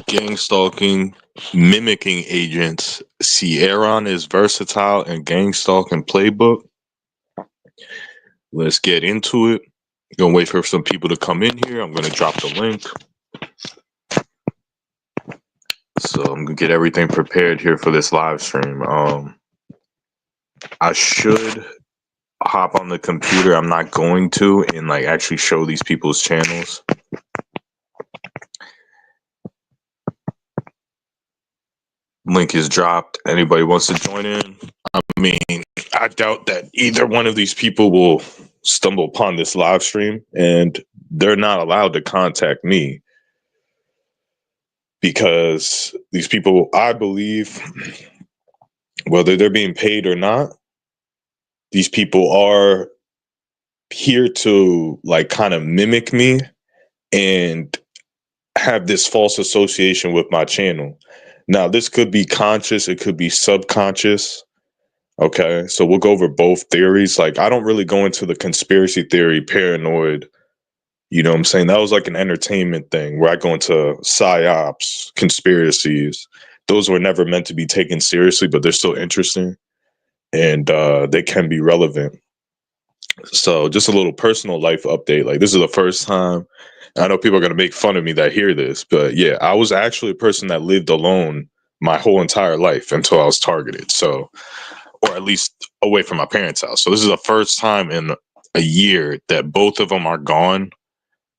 Gangstalking, mimicking agents. Caaronisversatile and Gangstalking Playbook. Let's get into it. Gonna wait for some people to come in here. I'm gonna drop the link. So I'm gonna get everything prepared here for this live stream. I should hop on the computer. I'm not going to and like actually show these people's channels. Link is dropped. Anybody wants to join in? I mean, I doubt that either one of these people will stumble upon this live stream, and they're not allowed to contact me because these people, I believe, whether they're being paid or not, these people are here to like kind of mimic me and have this false association with my channel. Now, this could be conscious, it could be subconscious. Okay, so we'll go over both theories. Like, I don't really go into the conspiracy theory, paranoid. You know what I'm saying? That was like an entertainment thing where I go into psyops, conspiracies. Those were never meant to be taken seriously, but they're still interesting and they can be relevant. So just a little personal life update. Like, this is the first time. I know people are going to make fun of me that hear this, but yeah, I was actually a person that lived alone my whole entire life until I was targeted. So, or at least away from my parents' house. So this is the first time in a year that both of them are gone,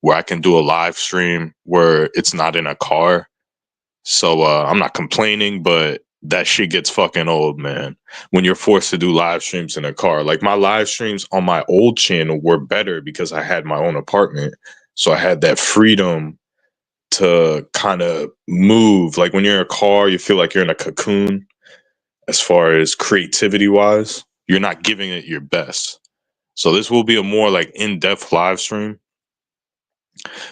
where I can do a live stream where it's not in a car. So I'm not complaining, but that shit gets fucking old, man. When you're forced to do live streams in a car. Like, my live streams on my old channel were better because I had my own apartment. So I had that freedom to kind of move. Like, when you're in a car, you feel like you're in a cocoon as far as creativity wise. You're not giving it your best. So this will be a more like in-depth live stream.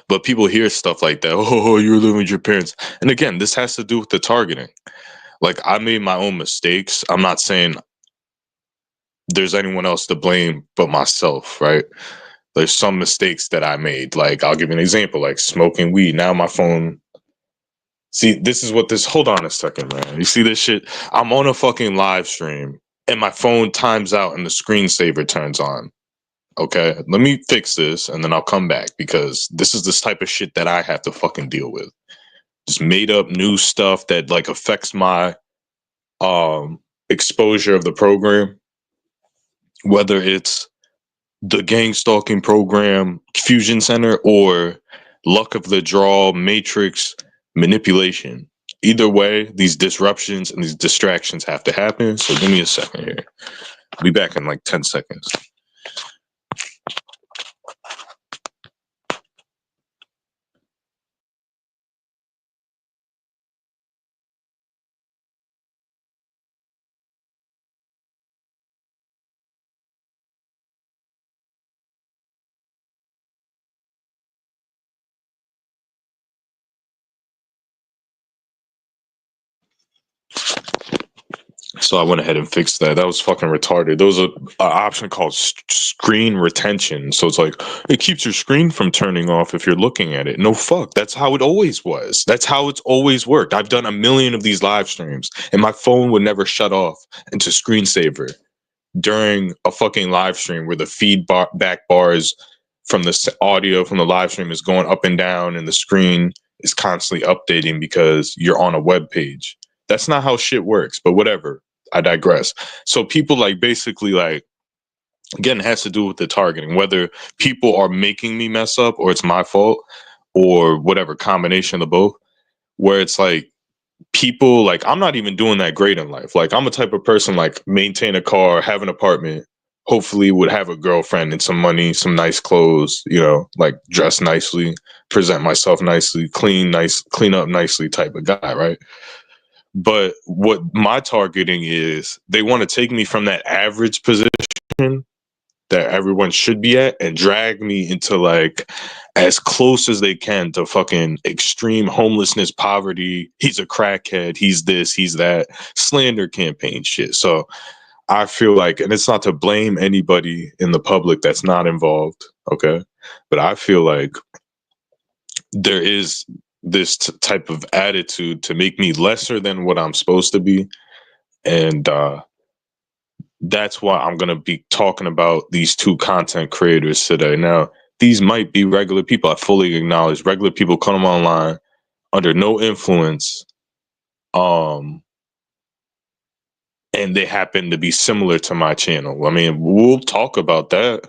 But people hear stuff like that. Oh, you're living with your parents. And again, this has to do with the targeting. Like, I made my own mistakes. I'm not saying there's anyone else to blame but myself, right? There's some mistakes that I made. Like, I'll give you an example, like smoking weed. Now my phone. See, this is what this. Hold on a second, man. You see this shit? I'm on a fucking live stream and my phone times out and the screensaver turns on. Okay, let me fix this and then I'll come back because this is this type of shit that I have to fucking deal with. Just made up new stuff that like affects my exposure of the program, whether it's the Gangstalking program, Fusion Center, or luck of the draw, matrix manipulation. Either way, these disruptions and these distractions have to happen. So give me a second here. I'll be back in like 10 seconds. So I went ahead and fixed that. That was fucking retarded. There was an option called screen retention. So it's like, it keeps your screen from turning off if you're looking at it. No, fuck. That's how it always was. That's how it's always worked. I've done a million of these live streams and my phone would never shut off into screensaver during a fucking live stream where the feedback bars from the audio from the live stream is going up and down and the screen is constantly updating because you're on a web page. That's not how shit works, but whatever. I digress. So people like basically like, again, it has to do with the targeting, whether people are making me mess up or it's my fault or whatever combination of both, where it's like people like, I'm not even doing that great in life. Like, I'm a type of person like maintain a car, have an apartment, hopefully would have a girlfriend and some money, some nice clothes, you know, like dress nicely, present myself nicely, clean up nicely type of guy, right? But what my targeting is, they want to take me from that average position that everyone should be at and drag me into like as close as they can to fucking extreme homelessness, poverty. He's a crackhead. He's this, he's that, slander campaign shit. So I feel like, and it's not to blame anybody in the public that's not involved, okay? But I feel like there is this type of attitude to make me lesser than what I'm supposed to be. And that's why I'm going to be talking about these two content creators today. Now, these might be regular people. I fully acknowledge regular people come online under no influence. And they happen to be similar to my channel. I mean, we'll talk about that.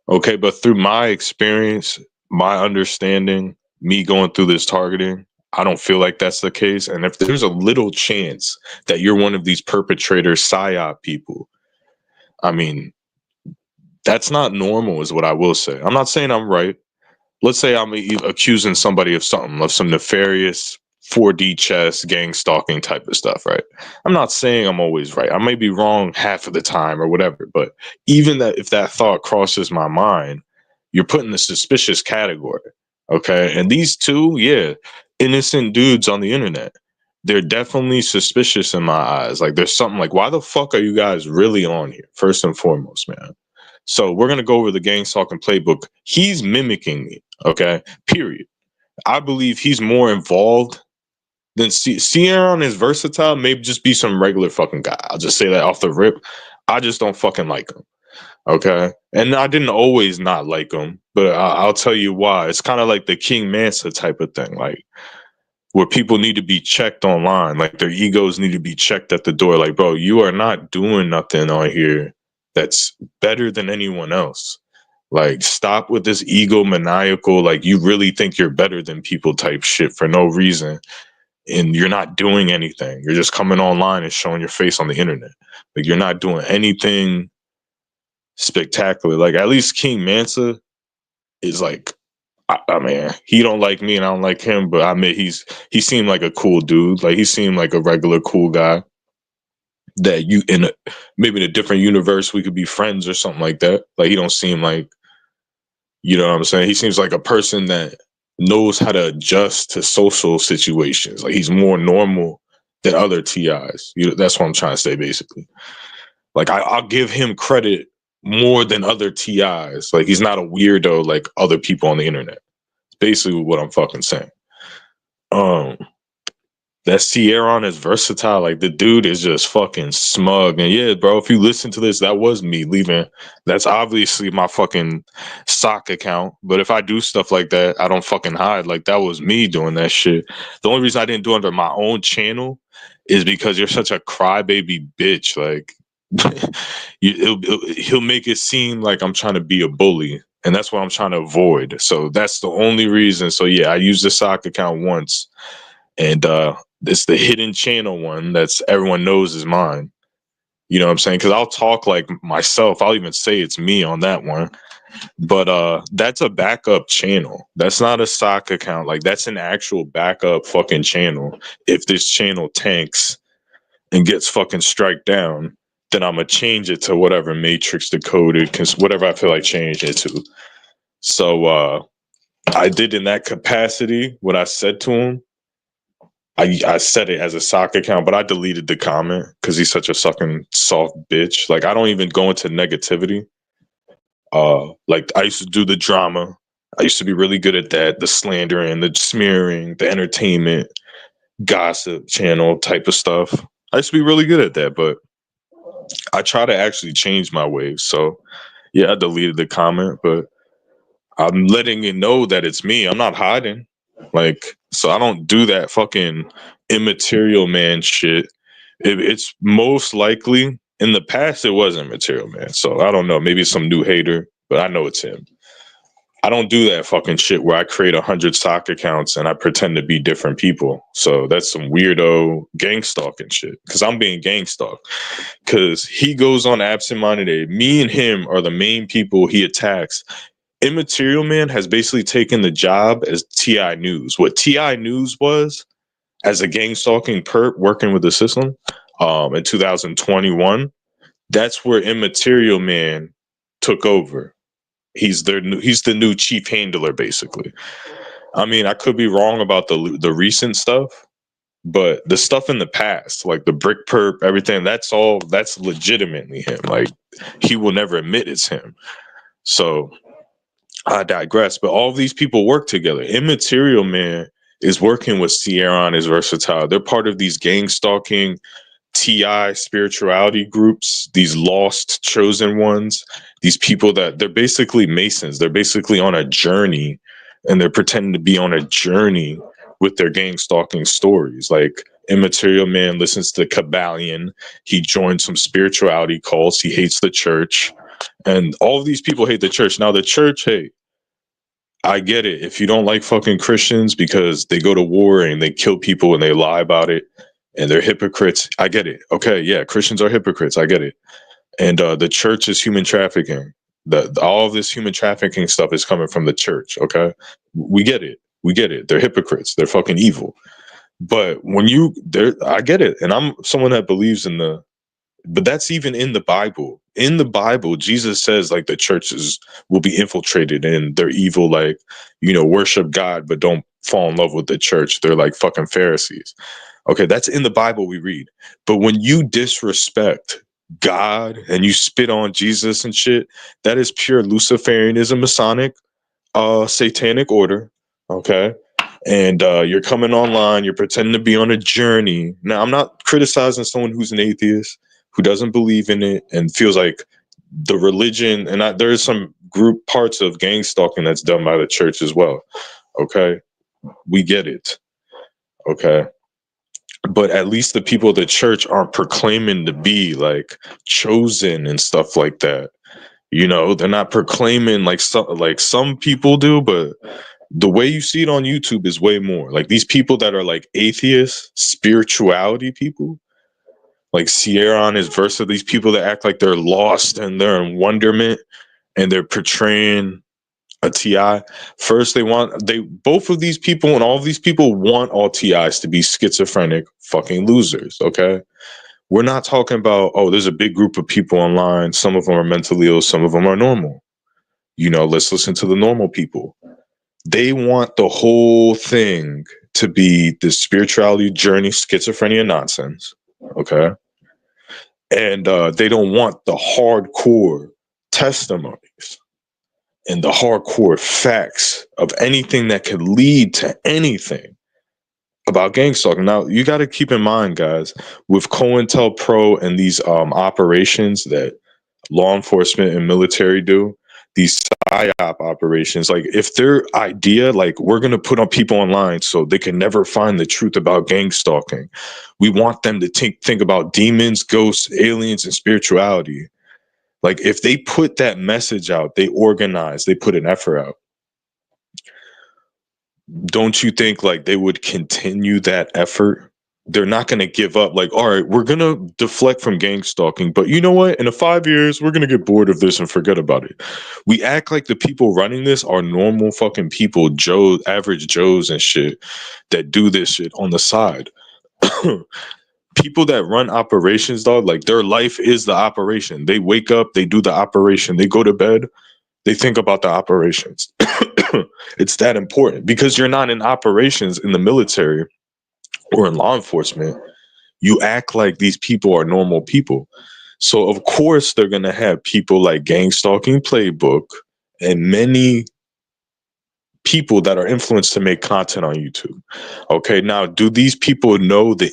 Okay, but through my experience, my understanding, me going through this targeting, I don't feel like that's the case. And if there's a little chance that you're one of these perpetrator psyop people, I mean, that's not normal, is what I will say. I'm not saying I'm right. Let's say I'm accusing somebody of something, of some nefarious 4D chess, gang stalking type of stuff, right? I'm not saying I'm always right. I may be wrong half of the time or whatever, but even that, if that thought crosses my mind, you're put in the suspicious category, okay? And these two, yeah, innocent dudes on the internet, they're definitely suspicious in my eyes. Like, there's something like, why the fuck are you guys really on here? First and foremost, man. So we're gonna go over the Gangstalking playbook. He's mimicking me, okay? Period. I believe he's more involved than Caaronisversatile. Maybe just be some regular fucking guy. I'll just say that off the rip. I just don't fucking like him, okay? And I didn't always not like him, but I'll tell you why. It's kind of like the King Mansa type of thing, like where people need to be checked online, like their egos need to be checked at the door. Like, bro, you are not doing nothing on here that's better than anyone else. Like, stop with this egomaniacal, like you really think you're better than people type shit for no reason. And you're not doing anything. You're just coming online and showing your face on the internet. Like, you're not doing anything spectacular. Like, at least King Mansa is like, I mean, he don't like me and I don't like him, but I admit he seemed like a cool dude. Like, he seemed like a regular cool guy that you maybe in a different universe we could be friends or something like that. Like, he don't seem like, you know what I'm saying? He seems like a person that knows how to adjust to social situations. Like, he's more normal than other TIs. That's what I'm trying to say, basically. Like, I'll give him credit more than other TIs. Like, he's not a weirdo like other people on the internet. It's basically what I'm fucking saying. That Caaronisversatile, like the dude is just fucking smug. And yeah, bro, if you listen to this, that was me leaving. That's obviously my fucking sock account. But if I do stuff like that, I don't fucking hide. Like, that was me doing that shit. The only reason I didn't do it under my own channel is because you're such a crybaby bitch. Like, he'll make it seem like I'm trying to be a bully. And that's what I'm trying to avoid. So that's the only reason. So yeah, I used the sock account once. And it's the hidden channel one that's everyone knows is mine. You know what I'm saying? Because I'll talk like myself. I'll even say it's me on that one. But that's a backup channel. That's not a sock account. Like, that's an actual backup fucking channel. If this channel tanks and gets fucking strike down, then I'm gonna change it to whatever matrix decoded, because whatever I feel like changing it to. So I did in that capacity what I said to him. I said it as a sock account, but I deleted the comment because he's such a sucking soft bitch. Like, I don't even go into negativity. Like, I used to do the drama. I used to be really good at that, the slandering, the smearing, the entertainment, gossip channel type of stuff. I used to be really good at that, but I try to actually change my ways. So yeah, I deleted the comment, but I'm letting you know that it's me. I'm not hiding. Like, so I don't do that fucking immaterial man shit. It's most likely in the past it wasn't material man. So I don't know. Maybe it's some new hater, but I know it's him. I don't do that fucking shit where I create 100 stock accounts and I pretend to be different people. So that's some weirdo gang stalking shit. Because I'm being gang stalked. Because he goes on absent-minded aid. Me and him are the main people he attacks. Immaterial Man has basically taken the job as TI News. What TI News was as a gang stalking perp working with the system in 2021, that's where Immaterial Man took over. He's the new chief handler, basically. I mean, I could be wrong about the recent stuff, but the stuff in the past, like the brick perp, everything, that's legitimately him. Like, he will never admit it's him. So I digress, but all of these people work together. Immaterial Man is working with Caaronisversatile. They're part of these Gangstalking TI spirituality groups, these lost chosen ones, these people that they're basically Masons. They're basically on a journey, and they're pretending to be on a journey with their gang stalking stories. Like Immaterial Man listens to Kabbalion. He joined some spirituality cults. He hates the church. And all of these people hate the church. Now, the church, hey, I get it. If you don't like fucking Christians because they go to war and they kill people and they lie about it and they're hypocrites, I get it. Okay, yeah, Christians are hypocrites. I get it. And the church is human trafficking. All of this human trafficking stuff is coming from the church. Okay, we get it. We get it. They're hypocrites. They're fucking evil. But when I get it. And I'm someone that believes in but that's even in the Bible. In the Bible, Jesus says like the churches will be infiltrated and they're evil, like, worship God, but don't fall in love with the church. They're like fucking Pharisees. Okay, that's in the Bible we read. But when you disrespect God and you spit on Jesus and shit, that is pure Luciferianism, Masonic, satanic order. Okay. And you're coming online, you're pretending to be on a journey. Now, I'm not criticizing someone who's an atheist, who doesn't believe in it and feels like the religion, and there is some group parts of gang stalking that's done by the church as well. Okay. We get it. Okay. But at least the people of the church aren't proclaiming to be like chosen and stuff like that. They're not proclaiming like some people do, but the way you see it on YouTube is way more. Like these people that are like atheists, spirituality people, like Caaronisversatile, these people that act like they're lost and they're in wonderment and they're portraying a TI. First, both of these people and all of these people want all TIs to be schizophrenic fucking losers. Okay. We're not talking about, oh, there's a big group of people online. Some of them are mentally ill. Some of them are normal. Let's listen to the normal people. They want the whole thing to be this spirituality journey, schizophrenia nonsense. Okay. And they don't want the hardcore testimonies and the hardcore facts of anything that could lead to anything about gang stalking. Now, you got to keep in mind, guys, with COINTELPRO and these operations that law enforcement and military do, these PSYOP operations, like if their idea, like we're going to put on people online so they can never find the truth about gang stalking. We want them to think about demons, ghosts, aliens, and spirituality. Like if they put that message out, they organize, they put an effort out. Don't you think like they would continue that effort? They're not going to give up. Like, all right, we're going to deflect from gang stalking, but you know what? In 5 years, we're going to get bored of this and forget about it. We act like the people running this are normal fucking people, average Joes and shit that do this shit on the side. People that run operations, dog, like their life is the operation. They wake up, they do the operation, they go to bed, they think about the operations. It's that important because you're not in operations in the military or in law enforcement. You act like these people are normal people. So of course they're going to have people like Gangstalking Playbook and many people that are influenced to make content on YouTube. Okay, now do these people know the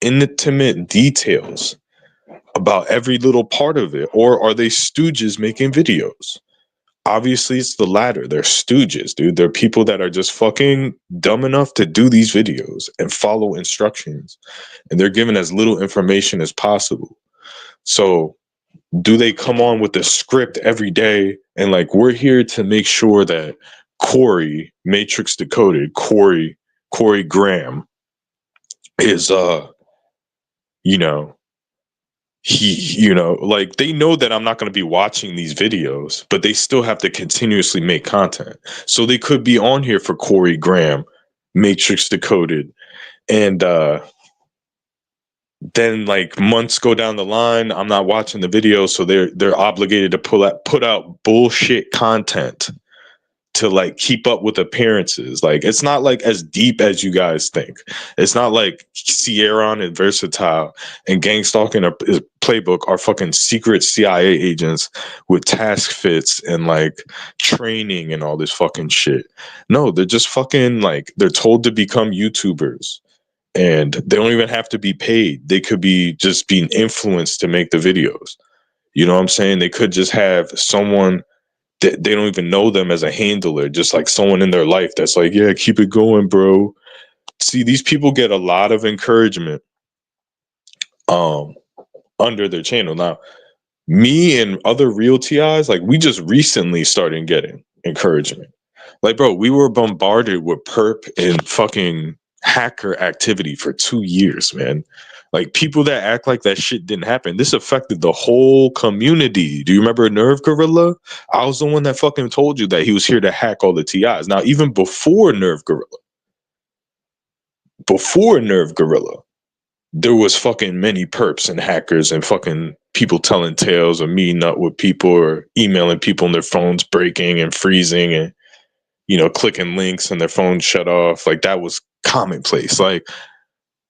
intimate details about every little part of it, or are they stooges making videos? Obviously, it's the latter. They're stooges, dude. They're people that are just fucking dumb enough to do these videos and follow instructions. And they're given as little information as possible. So do they come on with a script every day? And like, we're here to make sure that Corey, Matrix Decoded, Corey Graham is, like they know that I'm not going to be watching these videos, but they still have to continuously make content. So they could be on here for Corey Graham, Matrix Decoded, and then like months go down the line, I'm not watching the video, so they're obligated to put out bullshit content to like keep up with appearances. Like it's not like as deep as you guys think. It's not like Caaron and Versatile and Gangstalking or Playbook are fucking secret CIA agents with task fits and like training and all this fucking shit. No, they're just fucking like they're told to become YouTubers. And they don't even have to be paid. They could be just being influenced to make the videos. You know what I'm saying? They could just have someone that they don't even know them as a handler, just like someone in their life that's like, yeah, keep it going, bro. See, these people get a lot of encouragement um under their channel. Now, me and other real TIs, like we just recently started getting encouragement. Like, bro, we were bombarded with perp and fucking hacker activity for 2 years, man. Like people that act like that shit didn't happen. This affected the whole community. Do you remember Nerve Gorilla? I was the one that fucking told you that he was here to hack all the TIs. Now, even before Nerve Gorilla, there was fucking many perps and hackers and fucking people telling tales of meeting up with people or emailing people on their phones breaking and freezing and clicking links and their phones shut off. Like that was commonplace. Like,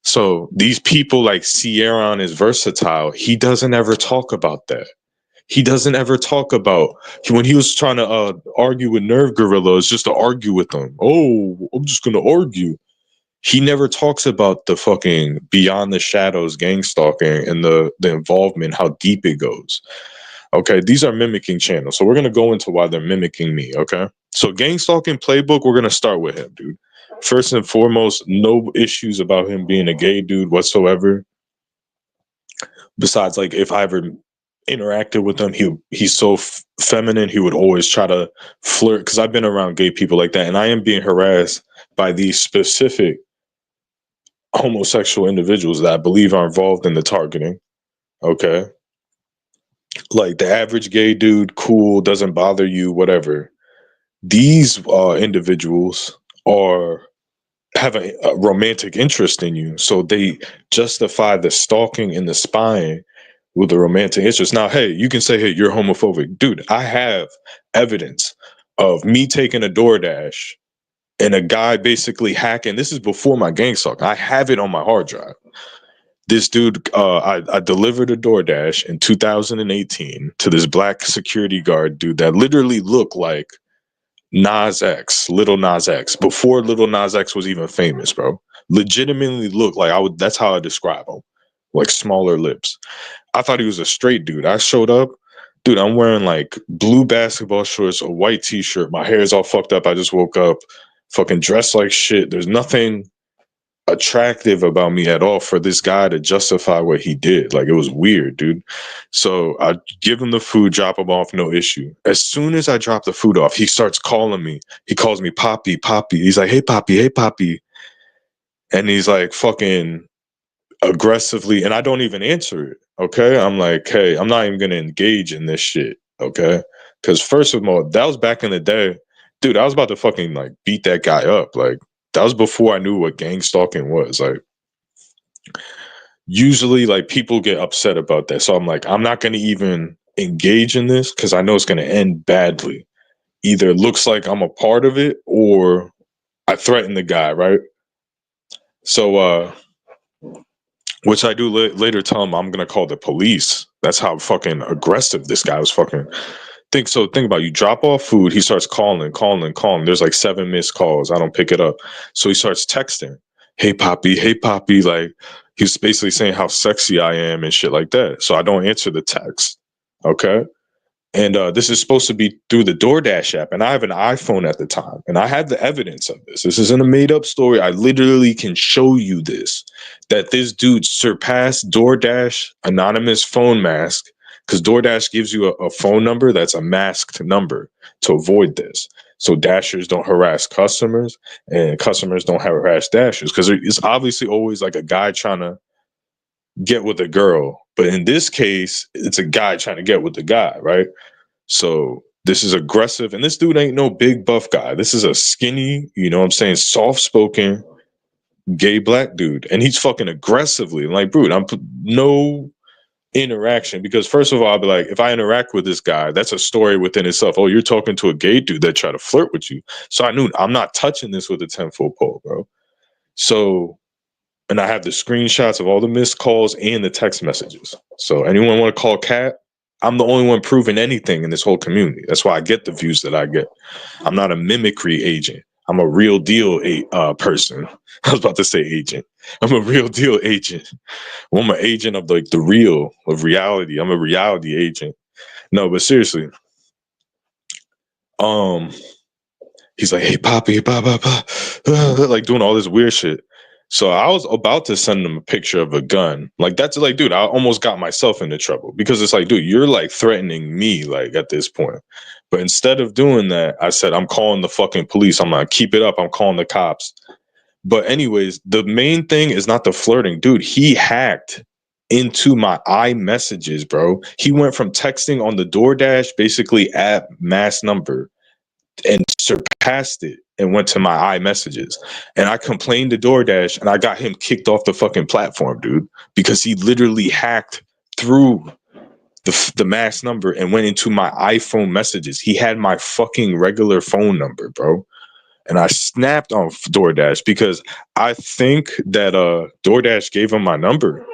so these people like Caaronisversatile, he doesn't ever talk about that. He doesn't ever talk about when he was trying to argue with Nerve Gorillas just to argue with them. Oh, I'm just gonna argue. He never talks about the fucking beyond the shadows gang stalking and the involvement, how deep it goes. Okay, these are mimicking channels. So we're gonna go into why they're mimicking me. Okay. So Gangstalking Playbook, we're gonna start with him, dude. First and foremost, no issues about him being a gay dude whatsoever. Besides, like if I ever interacted with him, he's so feminine. He would always try to flirt because I've been around gay people like that, and I am being harassed by these specific homosexual individuals that I believe are involved in the targeting. Okay, like the average gay dude, cool, doesn't bother you, whatever. These individuals are have a romantic interest in you, so they justify the stalking and the spying with a romantic interest. Now, hey, you can say, hey, you're homophobic, dude. I have evidence of me taking a DoorDash and a guy basically hacking. This is before my gang stalk. I have it on my hard drive. This dude, I delivered a DoorDash in 2018 to this black security guard dude that literally looked like Nas X, Little Nas X, before Little Nas X was even famous, bro. Legitimately looked like I would. That's how I describe him, like smaller lips. I thought he was a straight dude. I showed up, dude. I'm wearing like blue basketball shorts, a white t-shirt. My hair is all fucked up. I just woke up, fucking dressed like shit. There's nothing attractive about me at all for this guy to justify what he did. Like it was weird, dude. So I give him the food, drop him off, no issue. As soon as I drop the food off, he starts calling me. He calls me Poppy, Poppy. He's like, hey Poppy, hey Poppy. And he's like fucking aggressively, and I don't even answer it. Okay. I'm like, hey, I'm not even gonna engage in this shit. Okay. Because first of all, that was back in the day. Dude, I was about to fucking like beat that guy up. Like that was before I knew what gang stalking was. Like usually like people get upset about that. So I'm like, I'm not gonna even engage in this because I know it's gonna end badly. Either it looks like I'm a part of it or I threaten the guy, right? So which I do later tell him I'm gonna call the police. That's how fucking aggressive this guy was fucking. Think about it. You drop off food, he starts calling. There's like 7 missed calls. I don't pick it up. So he starts texting. Hey Poppy, like he's basically saying how sexy I am and shit like that. So I don't answer the text. Okay. And this is supposed to be through the DoorDash app. And I have an iPhone at the time. And I have the evidence of this. This isn't a made up story. I literally can show you this. That this dude surpassed DoorDash anonymous phone mask. Because DoorDash gives you a phone number that's a masked number to avoid this. So dashers don't harass customers and customers don't harass dashers. Because it's obviously always like a guy trying to get with a girl. But in this case, it's a guy trying to get with the guy, right? So this is aggressive. And this dude ain't no big buff guy. This is a skinny, you know what I'm saying, soft spoken gay black dude. And he's fucking aggressively like, dude, I'm no interaction, because first of all, I'll be like, if I interact with this guy, that's a story within itself. Oh, you're talking to a gay dude that tried to flirt with you. So I knew I'm not touching this with a 10-foot pole, bro. So, and I have the screenshots of all the missed calls and the text messages. So anyone want to call Cat? I'm the only one proving anything in this whole community. That's why I get the views that I get. I'm not a mimicry agent. I'm a real deal person. I was about to say agent. I'm a real deal agent. Well, I'm an agent of like the real of reality. I'm a reality agent. No, but seriously, um, he's like, "Hey, Poppy, like doing all this weird shit." So I was about to send him a picture of a gun. Like that's like, dude, I almost got myself into trouble because it's like, dude, you're like threatening me, like at this point. But instead of doing that, I said, I'm calling the fucking police. I'm like, keep it up. I'm calling the cops. But anyways, the main thing is not the flirting, dude. He hacked into my iMessages, bro. He went from texting on the DoorDash, basically at mass number, and surpassed it and went to my iMessages. And I complained to DoorDash and I got him kicked off the fucking platform, dude, because he literally hacked through the mass number and went into my iPhone messages. He had my fucking regular phone number, bro. And I snapped on DoorDash because I think that DoorDash gave him my number.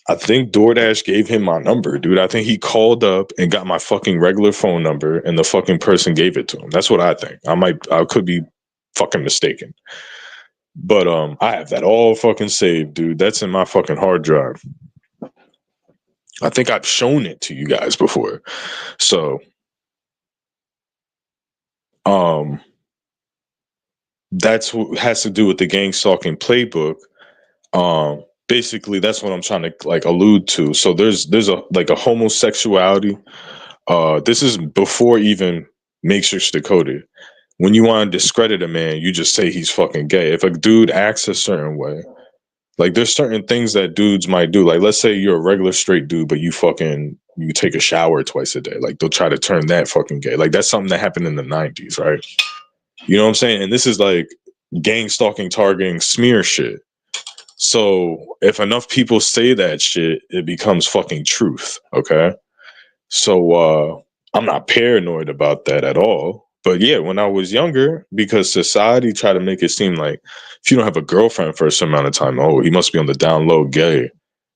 I think DoorDash gave him my number, dude. I think he called up and got my fucking regular phone number and the fucking person gave it to him. That's what I think. I could be fucking mistaken. But I have that all fucking saved, dude. That's in my fucking hard drive. I think I've shown it to you guys before. So that's what has to do with the Gangstalking Playbook. Basically that's what I'm trying to like allude to. So there's a like a homosexuality. This is before even Matrix Decoded. When you want to discredit a man, you just say he's fucking gay. If a dude acts a certain way, like there's certain things that dudes might do. Like let's say you're a regular straight dude, but you take a shower twice a day. Like they'll try to turn that fucking gay. Like that's something that happened in the 90s, right? You know what I'm saying? And this is like gang stalking, targeting, smear shit. So if enough people say that shit, it becomes fucking truth. Okay. So I'm not paranoid about that at all. But yeah, when I was younger, because society tried to make it seem like if you don't have a girlfriend for a certain amount of time, oh, he must be on the down low gay.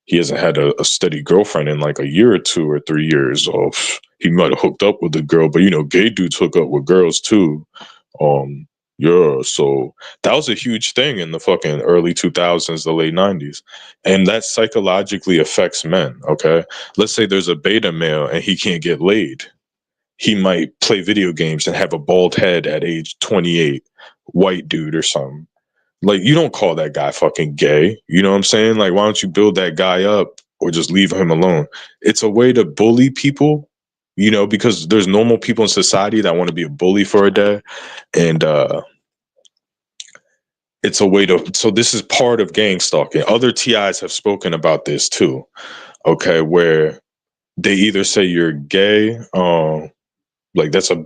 He hasn't had a steady girlfriend in like a year or 2 or 3 years. Or he might have hooked up with a girl, but you know, gay dudes hook up with girls too. Yeah, so that was a huge thing in the fucking early 2000s, the late 90s. And that psychologically affects men, okay? Let's say there's a beta male and he can't get laid. He might play video games and have a bald head at age 28, white dude or something. Like, you don't call that guy fucking gay. You know what I'm saying? Like, why don't you build that guy up or just leave him alone? It's a way to bully people, you know, because there's normal people in society that want to be a bully for a day. And it's a way to, so this is part of gang stalking. Other TIs have spoken about this too, okay, where they either say you're gay, like that's a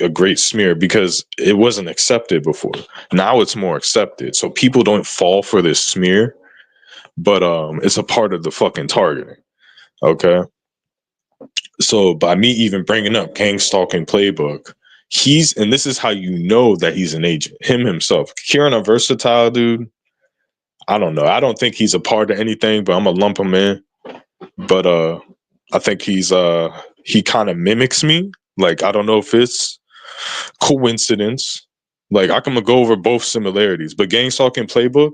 great smear because it wasn't accepted before. Now it's more accepted. So people don't fall for this smear, but it's a part of the fucking targeting, okay? So by me even bringing up gang stalking playbook, and this is how you know that he's an agent, him himself. Caaronisversatile, dude, I don't know. I don't think he's a part of anything, but I'm gonna lump him in. But I think he kind of mimics me. Like I don't know if it's coincidence. Like I can go over both similarities, but Gang Stalking Playbook,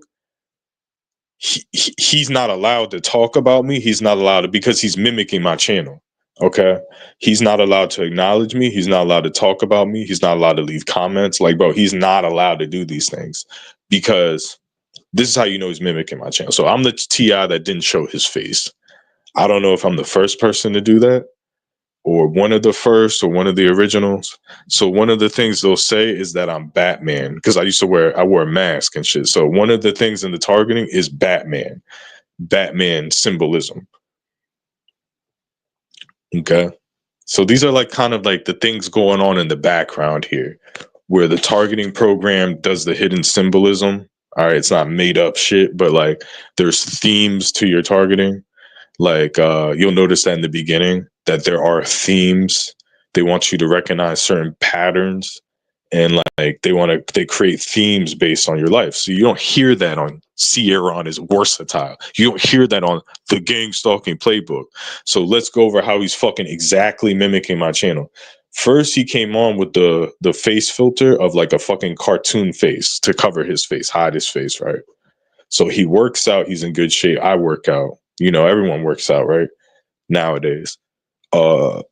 he's not allowed to talk about me. He's not allowed to because he's mimicking my channel. Okay, he's not allowed to acknowledge me. He's not allowed to talk about me. He's not allowed to leave comments. Like, bro, he's not allowed to do these things because this is how you know he's mimicking my channel. So I'm the TI that didn't show his face. I don't know if I'm the first person to do that or one of the first or one of the originals. So one of the things they'll say is that I'm Batman because I wore a mask and shit. So one of the things in the targeting is Batman symbolism. Okay. So these are like kind of like the things going on in the background here where the targeting program does the hidden symbolism. All right, it's not made up shit, but like there's themes to your targeting. Like you'll notice that in the beginning that there are themes. They want you to recognize certain patterns, and like they create themes based on your life. So you don't hear that on Caaronisversatile. You don't hear that on the Gangstalking Playbook. So let's go over how he's fucking exactly mimicking my channel. First, he came on with the face filter of like a fucking cartoon face to cover his face, hide his face, right? So he works out. He's in good shape. I work out. You know, everyone works out, right? Nowadays. Uh,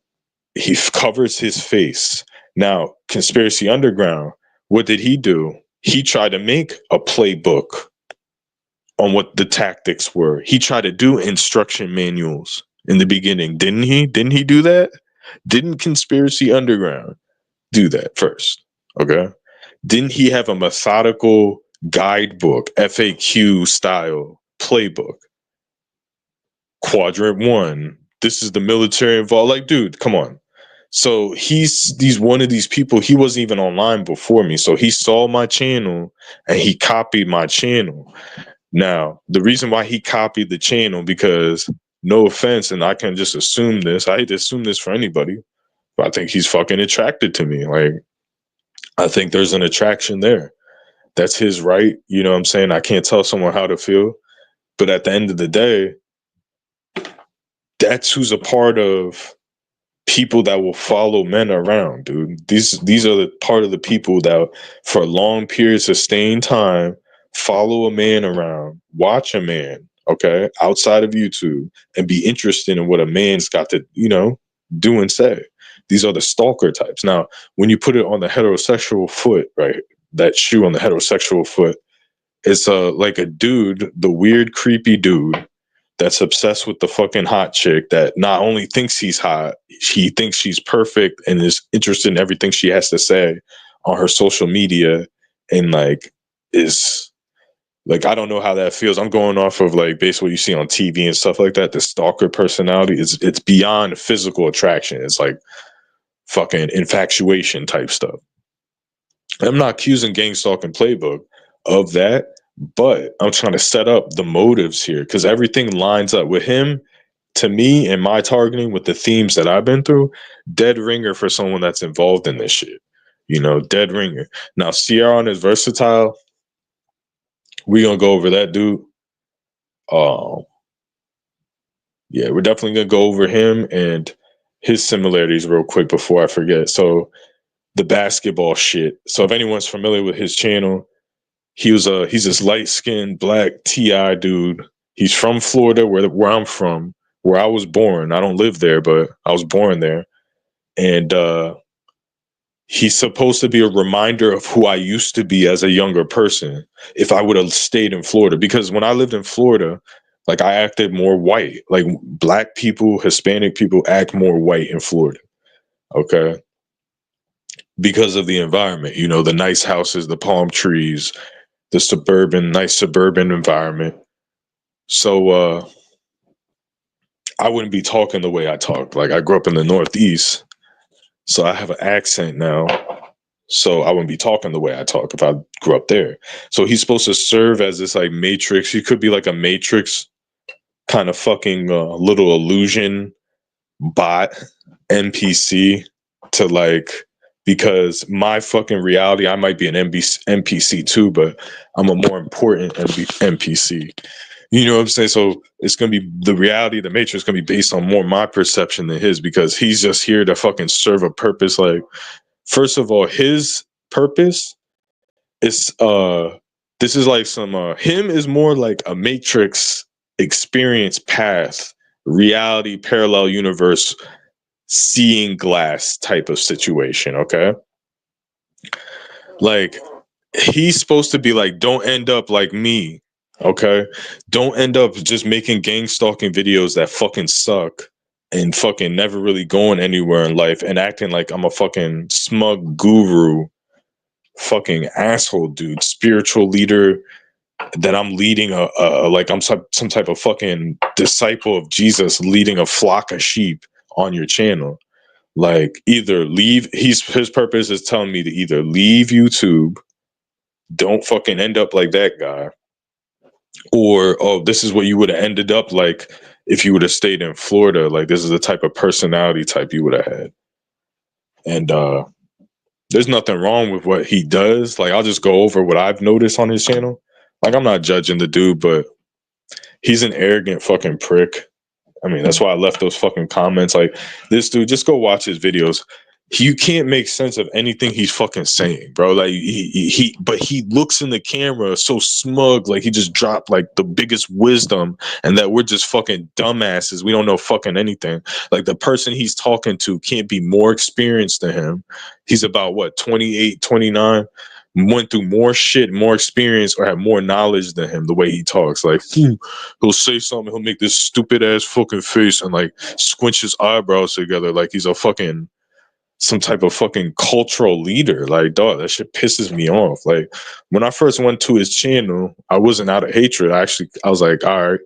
he covers his face. Now, Conspiracy Underground, what did he do? He tried to make a playbook on what the tactics were. He tried to do instruction manuals in the beginning, didn't he? Didn't he do that? Didn't Conspiracy Underground do that first? Okay. Didn't he have a methodical guidebook, FAQ style playbook? Quadrant 1. This is the military involved. Like, dude, come on. So he's one of these people. He wasn't even online before me. So he saw my channel and he copied my channel. Now, the reason why he copied the channel, because no offense, and I can just assume this. I hate to assume this for anybody, but I think he's fucking attracted to me. Like, I think there's an attraction there. That's his right. You know what I'm saying? I can't tell someone how to feel. But at the end of the day, that's who's a part of people that will follow men around, dude. These are the part of the people that for long periods of staying time follow a man around, watch a man, okay, outside of YouTube, and be interested in what a man's got to, you know, do and say. These are the stalker types. Now, when you put it on the heterosexual foot, right, that shoe on the heterosexual foot, it's like a dude, the weird, creepy dude that's obsessed with the fucking hot chick that not only thinks he's hot, she thinks she's perfect and is interested in everything she has to say on her social media, and like is like, I don't know how that feels. I'm going off of like basically what you see on TV and stuff like that. The stalker personality is, it's beyond physical attraction. It's like fucking infatuation type stuff. I'm not accusing Gangstalking Playbook of that, but I'm trying to set up the motives here because everything lines up with him. To me and my targeting with the themes that I've been through, dead ringer for someone that's involved in this shit. You know, dead ringer. Now, Caaronisversatile, we gonna go over that dude. Um, yeah, we're definitely gonna go over him and his similarities real quick before I forget. So the basketball shit. So if anyone's familiar with his channel, he's this light skinned black TI dude. He's from Florida, where I'm from, where I was born. I don't live there, but I was born there. And he's supposed to be a reminder of who I used to be as a younger person if I would have stayed in Florida. Because when I lived in Florida, like I acted more white. Like black people, Hispanic people act more white in Florida. Okay. Because of the environment, you know, the nice houses, the palm trees, the nice suburban environment. So I wouldn't be talking the way I talk. Like I grew up in the Northeast, so I have an accent now. So I wouldn't be talking the way I talk if I grew up there. So he's supposed to serve as this like matrix. He could be like a matrix kind of fucking little illusion bot NPC to like, because my fucking reality, I might be an NPC too, but I'm a more important NPC. You know what I'm saying? So it's gonna be the reality of the Matrix is gonna be based on more my perception than his, because he's just here to fucking serve a purpose. Like, first of all, his purpose is this is like some him is more like a Matrix experience path, reality, parallel universe, seeing glass type of situation, okay? Like he's supposed to be like, don't end up like me, okay? Don't end up just making gang stalking videos that fucking suck and fucking never really going anywhere in life and acting like I'm a fucking smug guru, fucking asshole dude, spiritual leader, that I'm leading like I'm some type of fucking disciple of Jesus leading a flock of sheep on your channel. Like either leave, his purpose is telling me to either leave YouTube, don't fucking end up like that guy, or oh, this is what you would have ended up like if you would have stayed in Florida. Like, this is the type of personality type you would have had. And there's nothing wrong with what he does. Like, I'll just go over what I've noticed on his channel. Like, I'm not judging the dude, but he's an arrogant fucking prick. I mean, that's why I left those fucking comments. Like, this dude, just go watch his videos. You can't make sense of anything he's fucking saying, bro. Like, but he looks in the camera so smug, like he just dropped like the biggest wisdom, and that we're just fucking dumbasses. We don't know fucking anything. Like, the person he's talking to can't be more experienced than him. He's about what, 28, 29, went through more shit, more experience, or have more knowledge than him. The way he talks, like, he'll say something, he'll make this stupid ass fucking face and like squinch his eyebrows together like he's a fucking some type of fucking cultural leader. Like, dog, that shit pisses me off. Like, when I first went to his channel, I wasn't out of hatred. I was like, all right,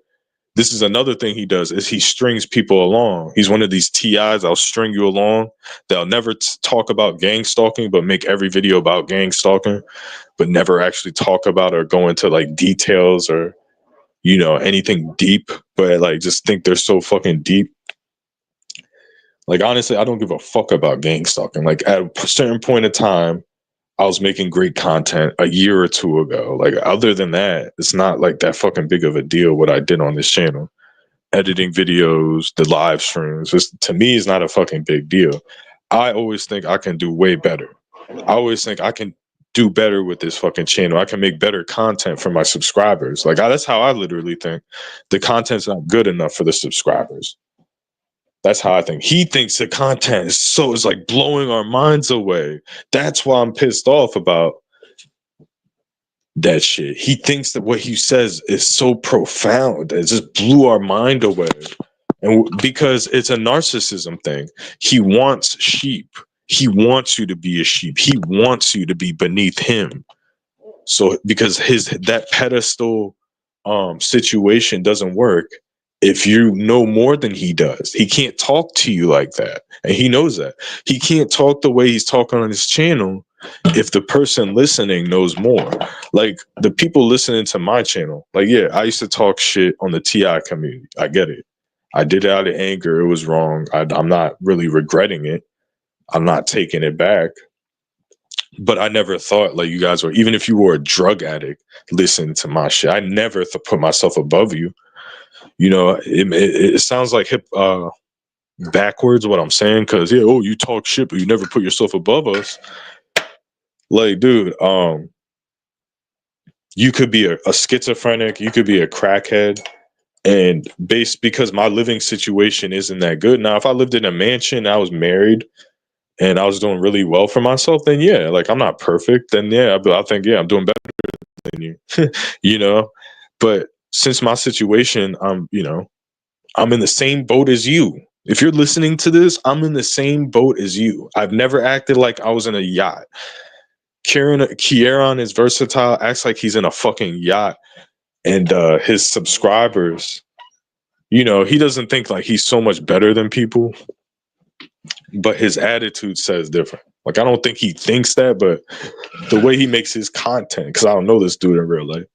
this is another thing he does, is he strings people along. He's one of these TIs, I'll string you along. They'll never talk about gang stalking, but make every video about gang stalking, but never actually talk about or go into like details or, you know, anything deep, but like just think they're so fucking deep. Like, honestly, I don't give a fuck about gang stalking. Like, at a certain point in time, I was making great content a year or two ago. Like, other than that, it's not like that fucking big of a deal what I did on this channel. Editing videos, the live streams, to me, is not a fucking big deal. I always think I can do way better. I always think I can do better with this fucking channel. I can make better content for my subscribers. Like, that's how I literally think. The content's not good enough for the subscribers. That's how I think. He thinks the content is so, it's like blowing our minds away. That's why I'm pissed off about that shit. He thinks that what he says is so profound. It just blew our mind away. And because it's a narcissism thing. He wants sheep. He wants you to be a sheep. He wants you to be beneath him. So because that pedestal situation doesn't work if you know more than he does. He can't talk to you like that. And he knows that. He can't talk the way he's talking on his channel if the person listening knows more. Like, the people listening to my channel, like, yeah, I used to talk shit on the TI community. I get it. I did it out of anger. It was wrong. I'm not really regretting it. I'm not taking it back. But I never thought like you guys were, even if you were a drug addict, listen to my shit. I never put myself above you. You know, it sounds like backwards what I'm saying, because yeah, oh, you talk shit, but you never put yourself above us. Like, dude, you could be a schizophrenic, you could be a crackhead, and because my living situation isn't that good. Now, if I lived in a mansion, I was married, and I was doing really well for myself, then yeah, like, I'm not perfect, then yeah, but I think, yeah, I'm doing better than you. You know, but since my situation, I'm in the same boat as you. If you're listening to this, I'm in the same boat as you. I've never acted like I was in a yacht. Caaronisversatile acts like he's in a fucking yacht, and his subscribers, you know, he doesn't think like he's so much better than people, but his attitude says different. Like, I don't think he thinks that, but the way he makes his content, because I don't know this dude in real life,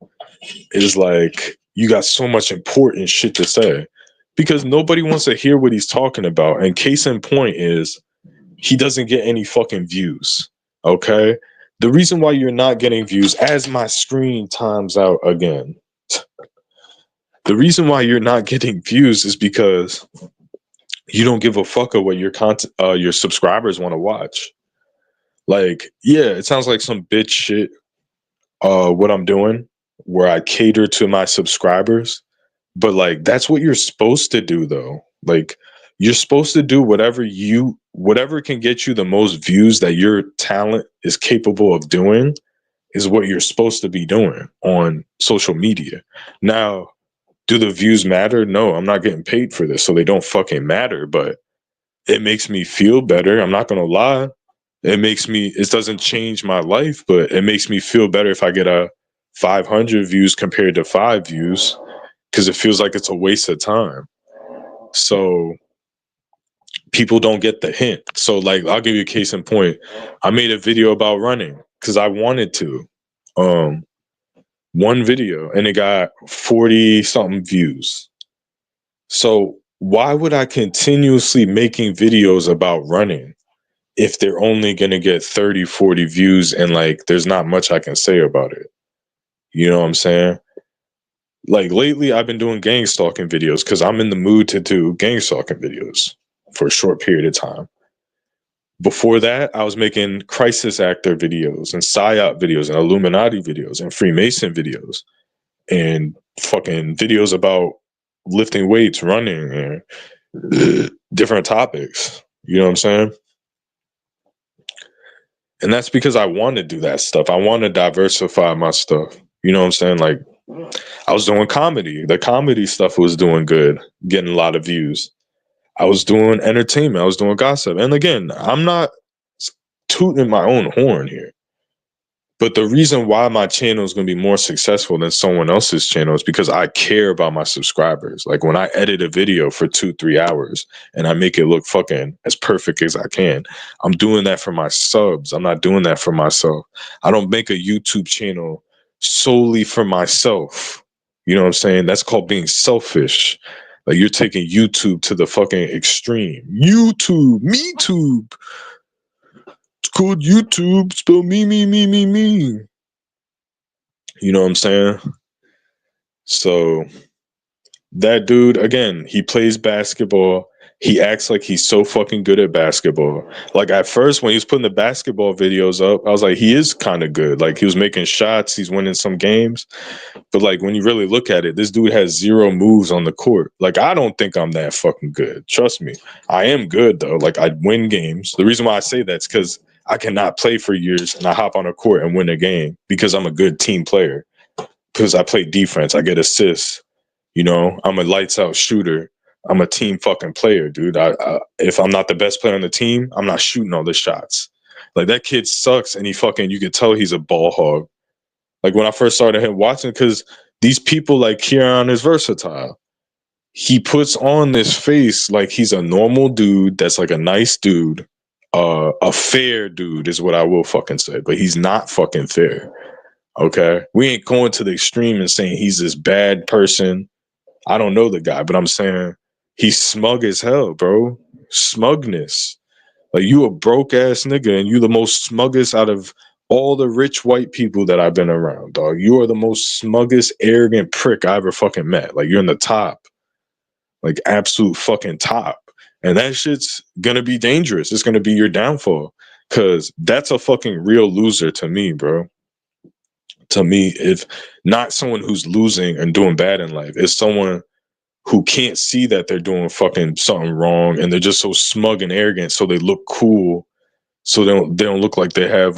is like, you got so much important shit to say, because nobody wants to hear what he's talking about. And case in point is, he doesn't get any fucking views. Okay? The reason why you're not getting views, as my screen times out again, the reason why you're not getting views is because you don't give a fuck of what your subscribers want to watch. Like, yeah, it sounds like some bitch shit, what I'm doing, where I cater to my subscribers. But like, that's what you're supposed to do, though. Like, you're supposed to do whatever can get you the most views that your talent is capable of doing, is what you're supposed to be doing on social media. Now, do the views matter? No, I'm not getting paid for this, so they don't fucking matter. But it makes me feel better. I'm not gonna lie. It doesn't change my life, but it makes me feel better if I get a 500 views compared to 5 views, because it feels like it's a waste of time. So people don't get the hint. So like, I'll give you a case in point. I made a video about running because I wanted to. One video, and it got 40 something views. So why would I continuously making videos about running if they're only going to get 30, 40 views and like there's not much I can say about it? You know what I'm saying? Like lately I've been doing gang stalking videos because I'm in the mood to do gang stalking videos for a short period of time. Before that, I was making crisis actor videos and psyop videos and Illuminati videos and Freemason videos and fucking videos about lifting weights, running, and different topics. You know what I'm saying? And that's because I want to do that stuff. I want to diversify my stuff. You know what I'm saying? Like, I was doing comedy. The comedy stuff was doing good, getting a lot of views. I was doing entertainment. I was doing gossip. And again, I'm not tooting my own horn here. But the reason why my channel is going to be more successful than someone else's channel is because I care about my subscribers. Like when I edit a video for 2-3 hours and I make it look fucking as perfect as I can, I'm doing that for my subs. I'm not doing that for myself. I don't make a YouTube channel solely for myself. You know what I'm saying? That's called being selfish. Like you're taking YouTube to the fucking extreme. YouTube, me tube. It's called YouTube. Spell me, me, me, me, me. You know what I'm saying? So that dude, again, he plays basketball. He acts like he's so fucking good at basketball. Like at first, when he was putting the basketball videos up, I was like, he is kind of good. Like he was making shots, he's winning some games. But like when you really look at it, this dude has 0 moves on the court. Like I don't think I'm that fucking good. Trust me. I am good though. Like I win games. The reason why I say that's because I cannot play for years and I hop on a court and win a game because I'm a good team player. Because I play defense, I get assists. You know, I'm a lights out shooter. I'm a team fucking player, dude. If I'm not the best player on the team, I'm not shooting all the shots. Like that kid sucks, and he fucking, you could tell he's a ball hog. Like when I first started him watching, because these people like Caaronisversatile, he puts on this face like he's a normal dude that's like a nice dude, a fair dude is what I will fucking say, but he's not fucking fair. Okay, we ain't going to the extreme and saying he's this bad person. I don't know the guy, but I'm saying he's smug as hell, bro. Smugness. Like you a broke ass nigga and you the most smuggest out of all the rich white people that I've been around, dog. You are the most smuggest, arrogant prick I ever fucking met. Like you're in the top. Like absolute fucking top. And that shit's gonna be dangerous. It's gonna be your downfall. Cause that's a fucking real loser to me, bro. To me, if not someone who's losing and doing bad in life, it's someone who can't see that they're doing fucking something wrong and they're just so smug and arrogant so they look cool, so they don't look like they have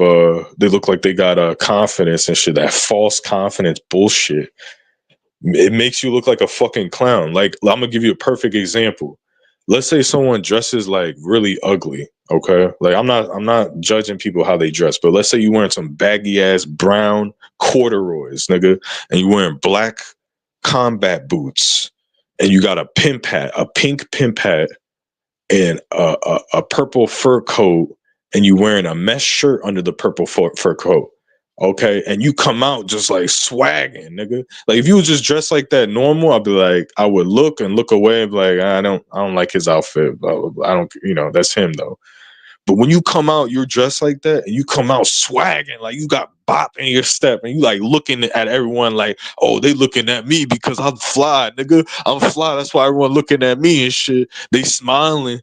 they look like they got confidence and shit. That false confidence bullshit, it makes you look like a fucking clown. Like I'm gonna give you a perfect example. Let's say someone dresses like really ugly, okay? Like I'm not judging people how they dress, but let's say you wearing some baggy ass brown corduroys, nigga, and you wearing black combat boots and you got a pimp hat, a pink pimp hat, and a purple fur coat, and you wearing a mesh shirt under the purple fur coat. Okay, and you come out just like swagging, nigga. Like if you was just dressed like that normal, I'd be like, I would look and look away and be like, I don't like his outfit. Blah, blah, blah. I don't, that's him though. But when you come out, you're dressed like that, and you come out swagging, like you got bop in your step, and you like looking at everyone like, oh, they looking at me because I'm fly, nigga. I'm fly. That's why everyone looking at me and shit. They smiling,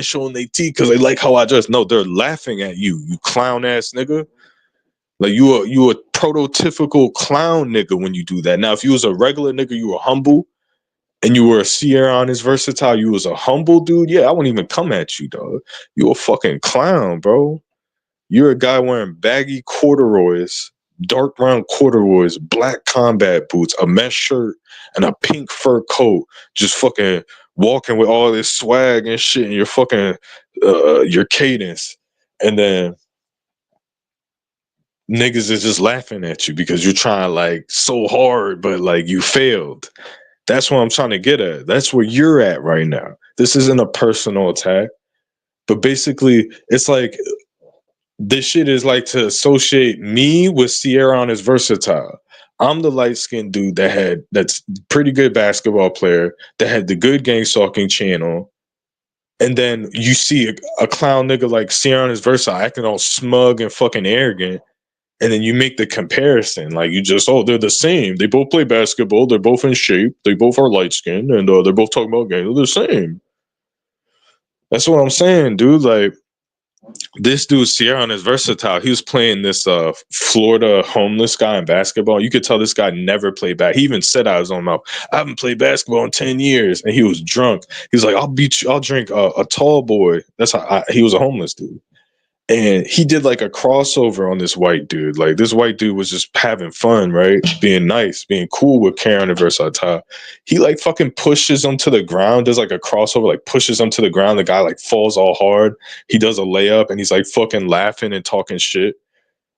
showing their teeth because they like how I dress. No, they're laughing at you, you clown ass nigga. Like you a prototypical clown nigga when you do that. Now, if you was a regular nigga, you were humble, and you were a Caaronisversatile, you was a humble dude, yeah, I wouldn't even come at you, dog. You a fucking clown, bro. You're a guy wearing baggy corduroys, dark brown corduroys, black combat boots, a mesh shirt, and a pink fur coat, just fucking walking with all this swag and shit, and your fucking your cadence, and then niggas is just laughing at you because you're trying like so hard, but like you failed. That's what I'm trying to get at. That's where you're at right now. This isn't a personal attack, but basically, it's like this shit is like to associate me with Caaronisversatile. I'm the light skinned dude that's pretty good basketball player that had the good gang stalking channel. And then you see a clown nigga like Caaronisversatile acting all smug and fucking arrogant. And then you make the comparison. Like you just, oh, they're the same. They both play basketball. They're both in shape. They both are light skinned. And they're both talking about gangs. They're the same. That's what I'm saying, dude. Like, this dude Caaronisversatile, he was playing this Florida homeless guy in basketball. You could tell this guy never played back. He even said out of his own mouth, I haven't played basketball in 10 years. And he was drunk. He was like, I'll beat you. I'll drink a tall boy. That's how he was a homeless dude. And he did like a crossover on this white dude. Like this white dude was just having fun, right? Being nice, being cool with Caaronisversatile. He like fucking pushes him to the ground, does like a crossover, like pushes him to the ground. The guy like falls all hard. He does a layup and he's like fucking laughing and talking shit.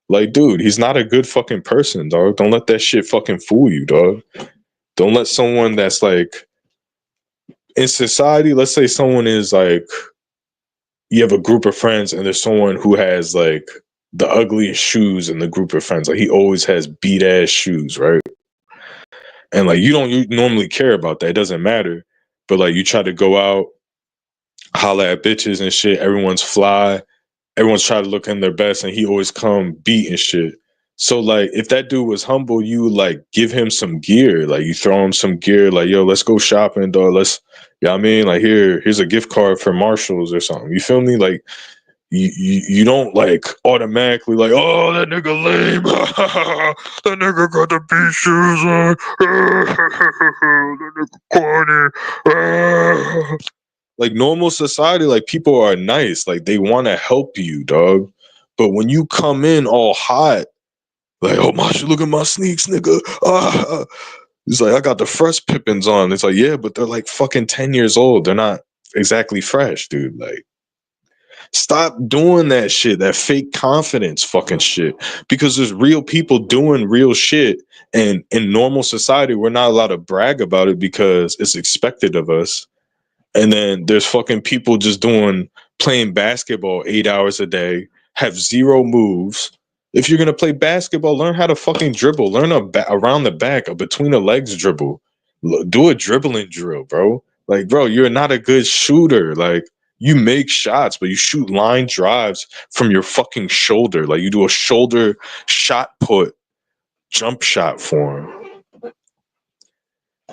Like, dude, he's not a good fucking person, dog. Don't let that shit fucking fool you, dog. Don't let someone that's like in society, let's say someone is like, you have a group of friends and there's someone who has like the ugliest shoes in the group of friends. Like he always has beat ass shoes, right? And like you normally care about that. It doesn't matter. But like you try to go out, holla at bitches and shit. Everyone's fly. Everyone's trying to look in their best and he always come beat and shit. So like if that dude was humble, you would like give him some gear. Like you throw him some gear, like, yo, let's go shopping, dog. You know what I mean? Like here's a gift card for Marshalls or something. You feel me? Like you don't like automatically like, oh, that nigga lame. That nigga got the beat shoes on. That nigga corny. Like normal society, like people are nice. Like they want to help you, dog. But when you come in all hot, like, oh, Masha, look at my sneaks, nigga. It's like, I got the fresh Pippins on. It's like, yeah, but they're like fucking 10 years old. They're not exactly fresh, dude. Like, stop doing that shit, that fake confidence fucking shit. Because there's real people doing real shit. And in normal society, we're not allowed to brag about it because it's expected of us. And then there's fucking people just playing basketball 8 hours a day, have zero moves. If you're gonna play basketball, learn how to fucking dribble. Learn around the back, a between the legs dribble. Do a dribbling drill, bro. Like, bro, you're not a good shooter. Like, you make shots, but you shoot line drives from your fucking shoulder. Like, you do a shoulder shot put, jump shot form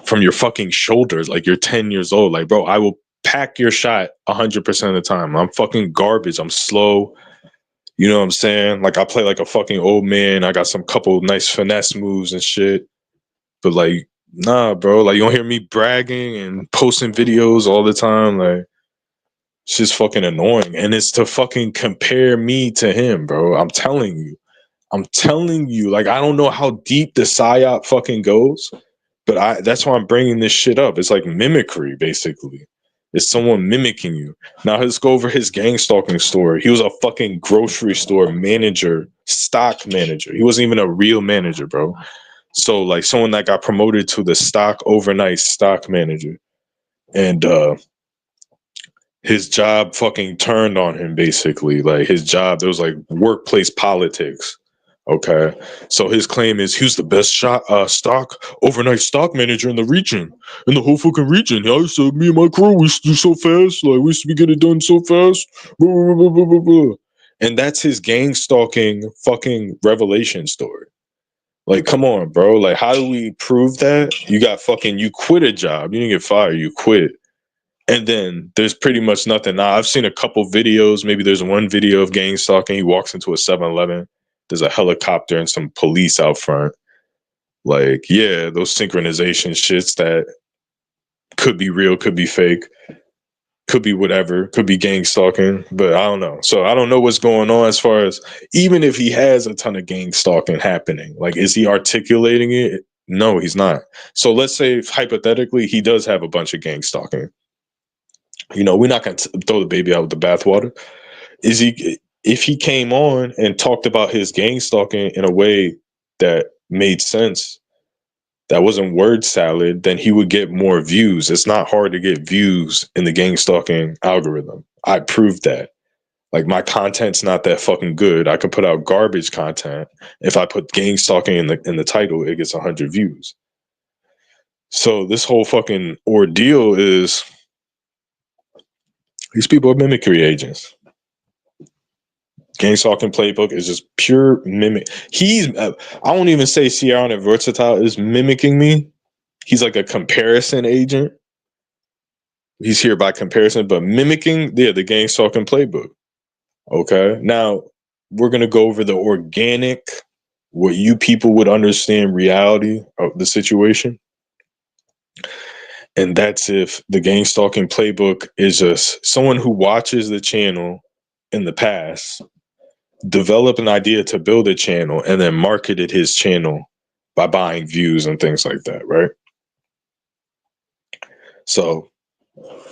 from your fucking shoulders. Like, you're 10 years old. Like, bro, I will pack your shot 100% of the time. I'm fucking garbage. I'm slow. You know what I'm saying? Like I play like a fucking old man. I got some couple nice finesse moves and shit. But like, nah, bro. Like you don't hear me bragging and posting videos all the time. Like it's just fucking annoying. And it's to fucking compare me to him, bro. I'm telling you. Like I don't know how deep the psyop fucking goes, but that's why I'm bringing this shit up. It's like mimicry, basically. It's someone mimicking you. Now let's go over his gang stalking story. He was a fucking grocery store manager, stock manager. He wasn't even a real manager, bro. So like someone that got promoted to the overnight stock manager. And his job fucking turned on him, basically. Like his job, there was like workplace politics. Okay, so his claim is he was the best overnight stock manager in the region, in the whole fucking region. Yeah, I said me and my crew, we used to do so fast, like we used to get it done so fast. Blah, blah, blah, blah, blah, blah. And that's his gang stalking fucking revelation story. Like, come on, bro. Like, how do we prove that? You quit a job. You didn't get fired. You quit. And then there's pretty much nothing. Now, I've seen a couple videos. Maybe there's one video of gang stalking. He walks into a 7-Eleven. There's a helicopter and some police out front. Like, yeah, those synchronization shits that could be real, could be fake, could be whatever, could be gang stalking, but I don't know. So I don't know what's going on as far as even if he has a ton of gang stalking happening. Like, is he articulating it? No, he's not. So let's say hypothetically he does have a bunch of gang stalking. You know, we're not going to throw the baby out with the bathwater. If he came on and talked about his gang stalking in a way that made sense, that wasn't word salad, then he would get more views. It's not hard to get views in the gang stalking algorithm. I proved that. Like, my content's not that fucking good. I could put out garbage content. If I put Gangstalking in the title, it gets 100 views. So this whole fucking ordeal is, these people are mimicry agents. Gangstalking Playbook is just pure mimic. I won't even say Caaronisversatile is mimicking me. He's like a comparison agent. He's here by comparison, but mimicking, yeah, the Gangstalking Playbook. Okay. Now we're gonna go over the organic, what you people would understand reality of the situation. And that's if the Gangstalking Playbook is just someone who watches the channel in the past, developed an idea to build a channel, and then marketed his channel by buying views and things like that, right? So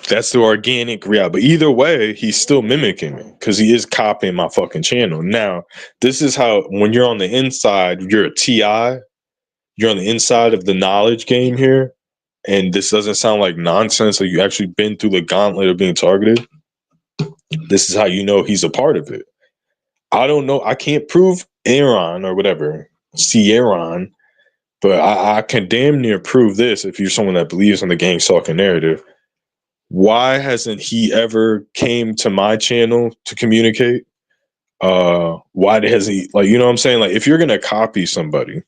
that's the organic reality. But either way, he's still mimicking me because he is copying my fucking channel. Now, this is how, when you're on the inside, you're a TI, you're on the inside of the knowledge game here, and this doesn't sound like nonsense, like you actually been through the gauntlet of being targeted. This is how you know he's a part of it. I don't know. I can't prove Aaron or whatever, Caaron, but I can damn near prove this if you're someone that believes in the Gangstalking narrative. Why hasn't he ever came to my channel to communicate? Why has he, like, you know what I'm saying? Like, if you're gonna copy somebody,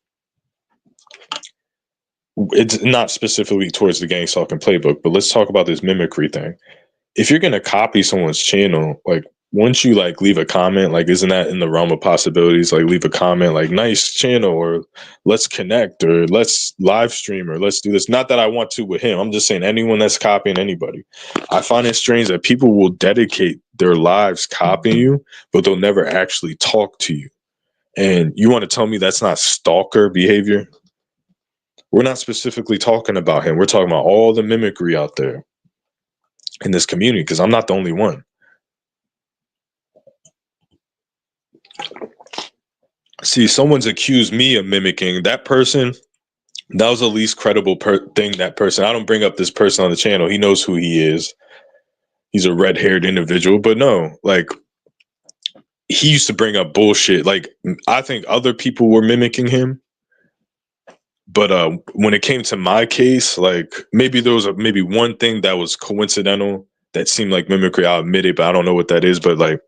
it's not specifically towards the Gangstalking Playbook, but let's talk about this mimicry thing. If you're gonna copy someone's channel, like, once you like leave a comment, like, isn't that in the realm of possibilities? Like, leave a comment like, nice channel, or let's connect, or let's live stream, or let's do this. Not that I want to with him. I'm just saying anyone that's copying anybody. I find it strange that people will dedicate their lives copying you, but they'll never actually talk to you. And you want to tell me that's not stalker behavior? We're not specifically talking about him. We're talking about all the mimicry out there in this community, because I'm not the only one. See, someone's accused me of mimicking that person. That was the least credible thing. That person, I don't bring up this person on the channel. He knows who he is. He's a red-haired individual. But no, like, he used to bring up bullshit. Like, I think other people were mimicking him. But when it came to my case, like, maybe there was maybe one thing that was coincidental that seemed like mimicry. I'll admit it, but I don't know what that is. But like,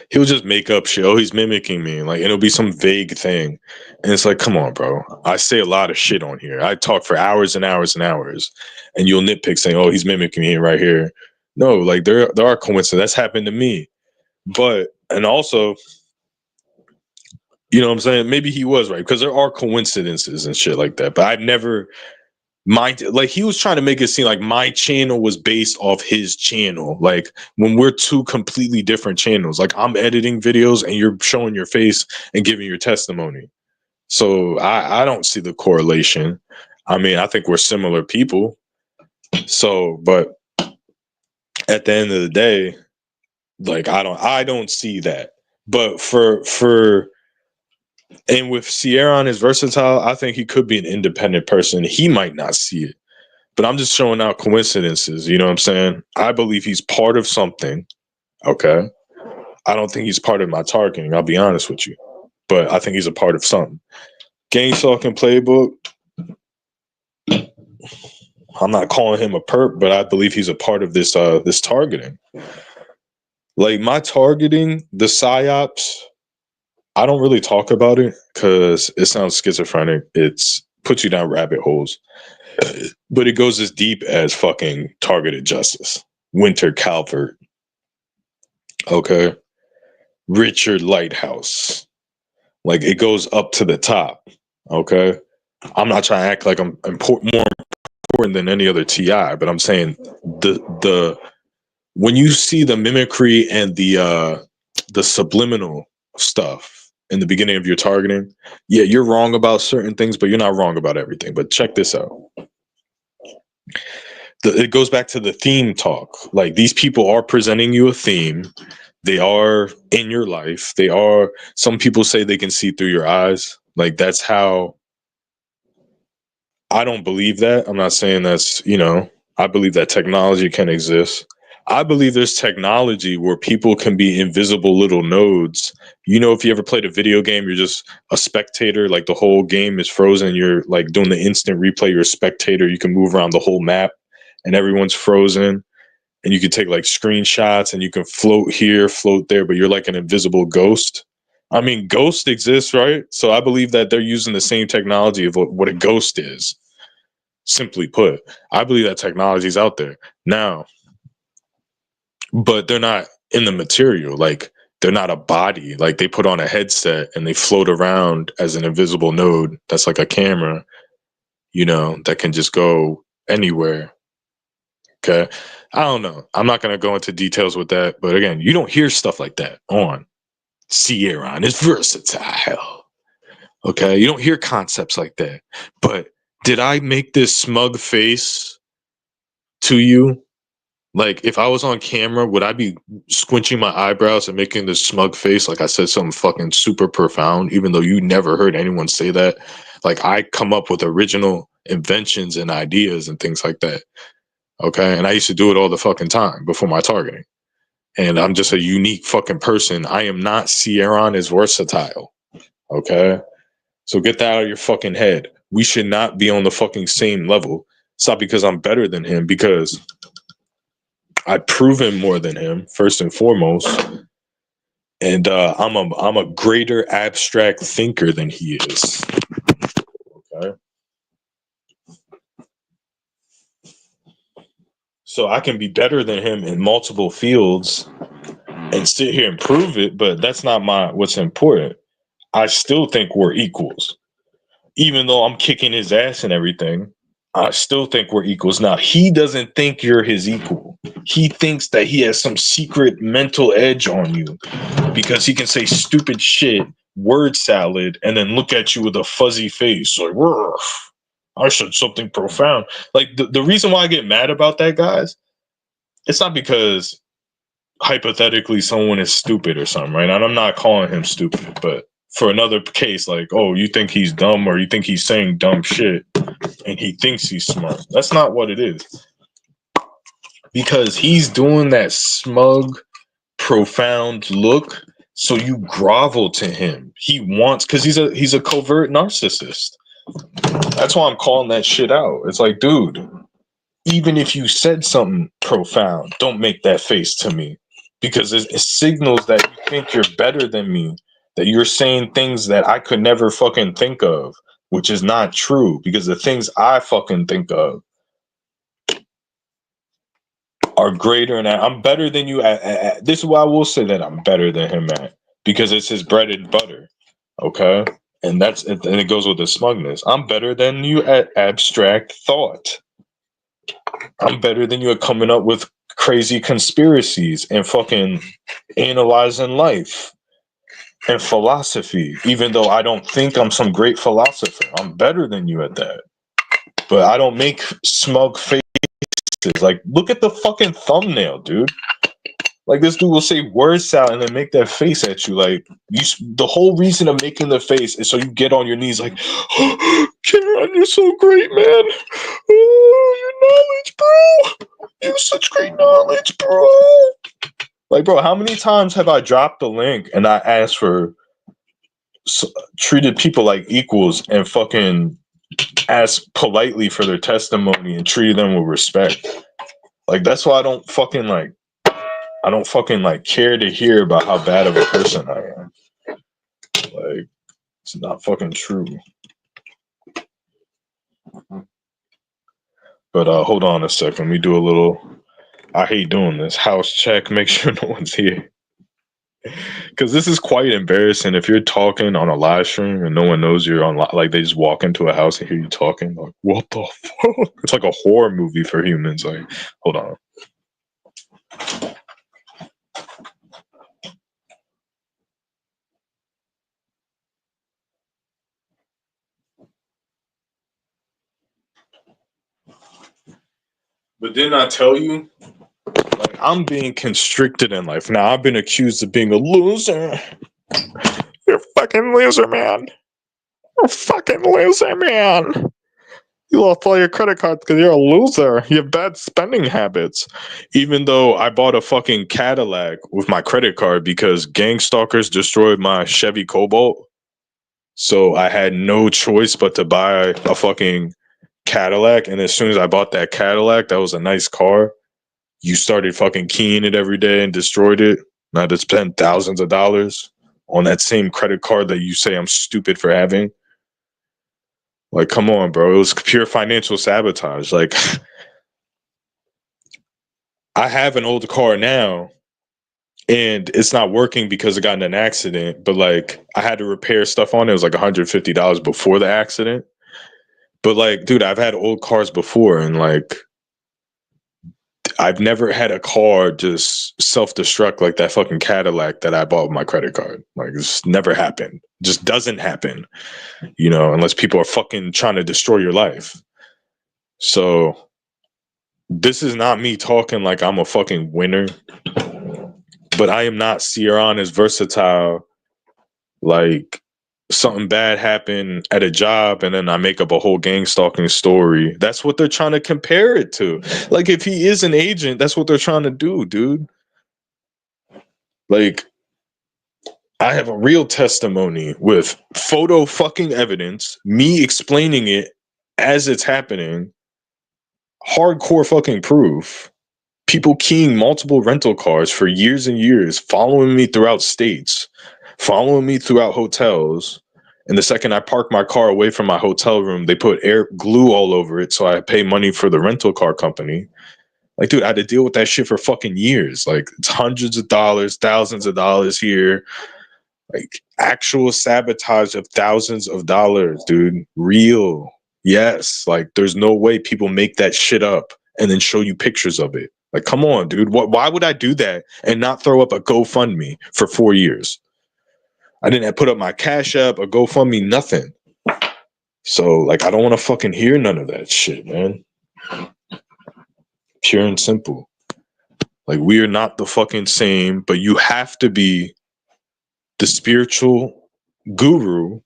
he'll just make up shit. Oh, he's mimicking me. Like, it'll be some vague thing. And it's like, come on, bro. I say a lot of shit on here. I talk for hours and hours and hours. And you'll nitpick saying, oh, he's mimicking me right here. No, like, there are coincidences. That's happened to me. But, and also, you know what I'm saying? Maybe he was right, because there are coincidences and shit like that. But I've never like, he was trying to make it seem like my channel was based off his channel, like, when we're two completely different channels. Like, I'm editing videos and you're showing your face and giving your testimony. So I don't see the correlation. I mean, I think we're similar people. So, but at the end of the day, like, I don't see that. But and with Caaronisversatile, I think he could be an independent person. He might not see it. But I'm just showing out coincidences. You know what I'm saying? I believe he's part of something. Okay. I don't think he's part of my targeting. I'll be honest with you. But I think he's a part of something. Gangstalking Playbook. I'm not calling him a perp, but I believe he's a part of this this targeting. Like, my targeting, the psyops, I don't really talk about it because it sounds schizophrenic. It's puts you down rabbit holes. But it goes as deep as fucking targeted justice. Winter Calvert. Okay. Richard Lighthouse. Like, it goes up to the top. Okay. I'm not trying to act like I'm more important than any other TI, but I'm saying the when you see the mimicry and the subliminal stuff in the beginning of your targeting, yeah, you're wrong about certain things, but you're not wrong about everything. But check this out. It goes back to the theme talk. Like, these people are presenting you a theme. They are in your life. They are, some people say they can see through your eyes. Like, that's how, I don't believe that. I'm not saying that's, I believe that technology can exist. I believe there's technology where people can be invisible little nodes. You know, if you ever played a video game, you're just a spectator, like the whole game is frozen. You're like doing the instant replay, you're a spectator. You can move around the whole map and everyone's frozen. And you can take like screenshots and you can float here, float there, but you're like an invisible ghost. I mean, ghost exists, right? So I believe that they're using the same technology of what a ghost is. Simply put, I believe that technology is out there now, but they're not in the material. Like they're not a body. Like they put on a headset and they float around as an invisible node. That's like a camera, you know, that can just go anywhere. Okay. I don't know. I'm not going to go into details with that. But again, you don't hear stuff like that on Caaronisversatile. Okay. You don't hear concepts like that. But did I make this smug face to you? Like, if I was on camera, would I be squinching my eyebrows and making this smug face like I said something fucking super profound, even though you never heard anyone say that? Like, I come up with original inventions and ideas and things like that. Okay. And I used to do it all the fucking time before my targeting. And I'm just a unique fucking person. I am not Caaronisversatile. Okay. So get that out of your fucking head. We should not be on the fucking same level. It's not because I'm better than him, because I've proven more than him, first and foremost. And I'm a greater abstract thinker than he is. Okay. So I can be better than him in multiple fields and sit here and prove it, but that's not what's important. I still think we're equals. Even though I'm kicking his ass and everything, I still think we're equals. Now, he doesn't think you're his equal. He thinks that he has some secret mental edge on you because he can say stupid shit, word salad, and then look at you with a fuzzy face. Like, I said something profound. Like, the reason why I get mad about that, guys, it's not because hypothetically someone is stupid or something, right? And I'm not calling him stupid, but for another case, like, oh, you think he's dumb or you think he's saying dumb shit and he thinks he's smart. That's not what it is. Because he's doing that smug, profound look, so you grovel to him. He wants, because he's a covert narcissist. That's why I'm calling that shit out. It's like, dude, even if you said something profound, don't make that face to me, because it signals that you think you're better than me, that you're saying things that I could never fucking think of, which is not true, because the things I fucking think of are greater, and I'm better than you at this is why I will say that I'm better than him at, because it's his bread and butter. Okay. And it goes with the smugness. I'm better than you at abstract thought. I'm better than you at coming up with crazy conspiracies and fucking analyzing life and philosophy, even though I don't think I'm some great philosopher. I'm better than you at that. But I don't make smug faces. Like, look at the fucking thumbnail, dude. Like, this dude will say word salad and then make that face at you. Like, the whole reason of making the face is so you get on your knees like, oh, Karen, you're so great, man. Oh, your knowledge, bro. You have such great knowledge, bro. Like, bro, how many times have I dropped the link and I asked for treated people like equals and fucking asked politely for their testimony and treated them with respect? Like, that's why I don't fucking care to hear about how bad of a person I am. Like, it's not fucking true. But hold on a second. Let me do a little. I hate doing this. House check. Make sure no one's here. Because this is quite embarrassing if you're talking on a live stream and no one knows you're on. Like, they just walk into a house and hear you talking. Like, what the fuck? It's like a horror movie for humans. Like, hold on. But didn't I tell you? Like, I'm being constricted in life. Now, I've been accused of being a loser. You're a fucking loser, man. You're a fucking loser, man. You lost all your credit cards because you're a loser. You have bad spending habits. Even though I bought a fucking Cadillac with my credit card because gang stalkers destroyed my Chevy Cobalt. So I had no choice but to buy a fucking Cadillac. And as soon as I bought that Cadillac, that was a nice car. You started fucking keying it every day and destroyed it. Now to spend thousands of dollars on that same credit card that you say I'm stupid for having. Like, come on, bro. It was pure financial sabotage. Like, I have an old car now and it's not working because it got in an accident, but like, I had to repair stuff on it. It was like $150 before the accident. But like, dude, I've had old cars before and like, I've never had a car just self-destruct like that fucking Cadillac that I bought with my credit card. Like, it's never happened. It just doesn't happen, you know, unless people are fucking trying to destroy your life. So this is not me talking like I'm a fucking winner, but I am not Caaronisversatile. Like, something bad happened at a job and then I make up a whole gang stalking story. That's what they're trying to compare it to. Like, if he is an agent, that's what they're trying to do, dude. Like, I have a real testimony with photo fucking evidence, me explaining it as it's happening, hardcore fucking proof. People keying multiple rental cars for years and years, following me throughout states, following me throughout hotels. And the second I park my car away from my hotel room, they put air glue all over it so I pay money for the rental car company. Like, dude, I had to deal with that shit for fucking years. Like, it's hundreds of dollars, thousands of dollars here. Like, actual sabotage of thousands of dollars, dude. Real. Yes. Like, there's no way people make that shit up and then show you pictures of it. Like, come on, dude. Why would I do that and not throw up a GoFundMe for 4 years? I didn't have put up my Cash App, a GoFundMe, nothing. So, like, I don't want to fucking hear none of that shit, man. Pure and simple. Like, we are not the fucking same, but you have to be the spiritual guru.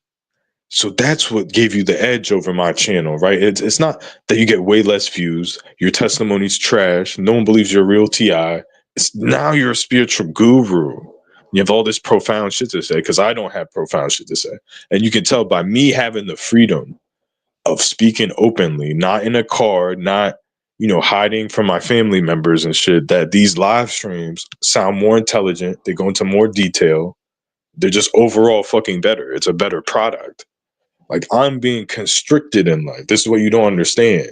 So that's what gave you the edge over my channel, right? It's not that you get way less views, your testimony's trash, no one believes you're a real TI. It's now you're a spiritual guru. You have all this profound shit to say, because I don't have profound shit to say. And you can tell by me having the freedom of speaking openly, not in a car, not, you know, hiding from my family members and shit, that these live streams sound more intelligent, they go into more detail, they're just overall fucking better. It's a better product. Like, I'm being constricted in life. This is what you don't understand.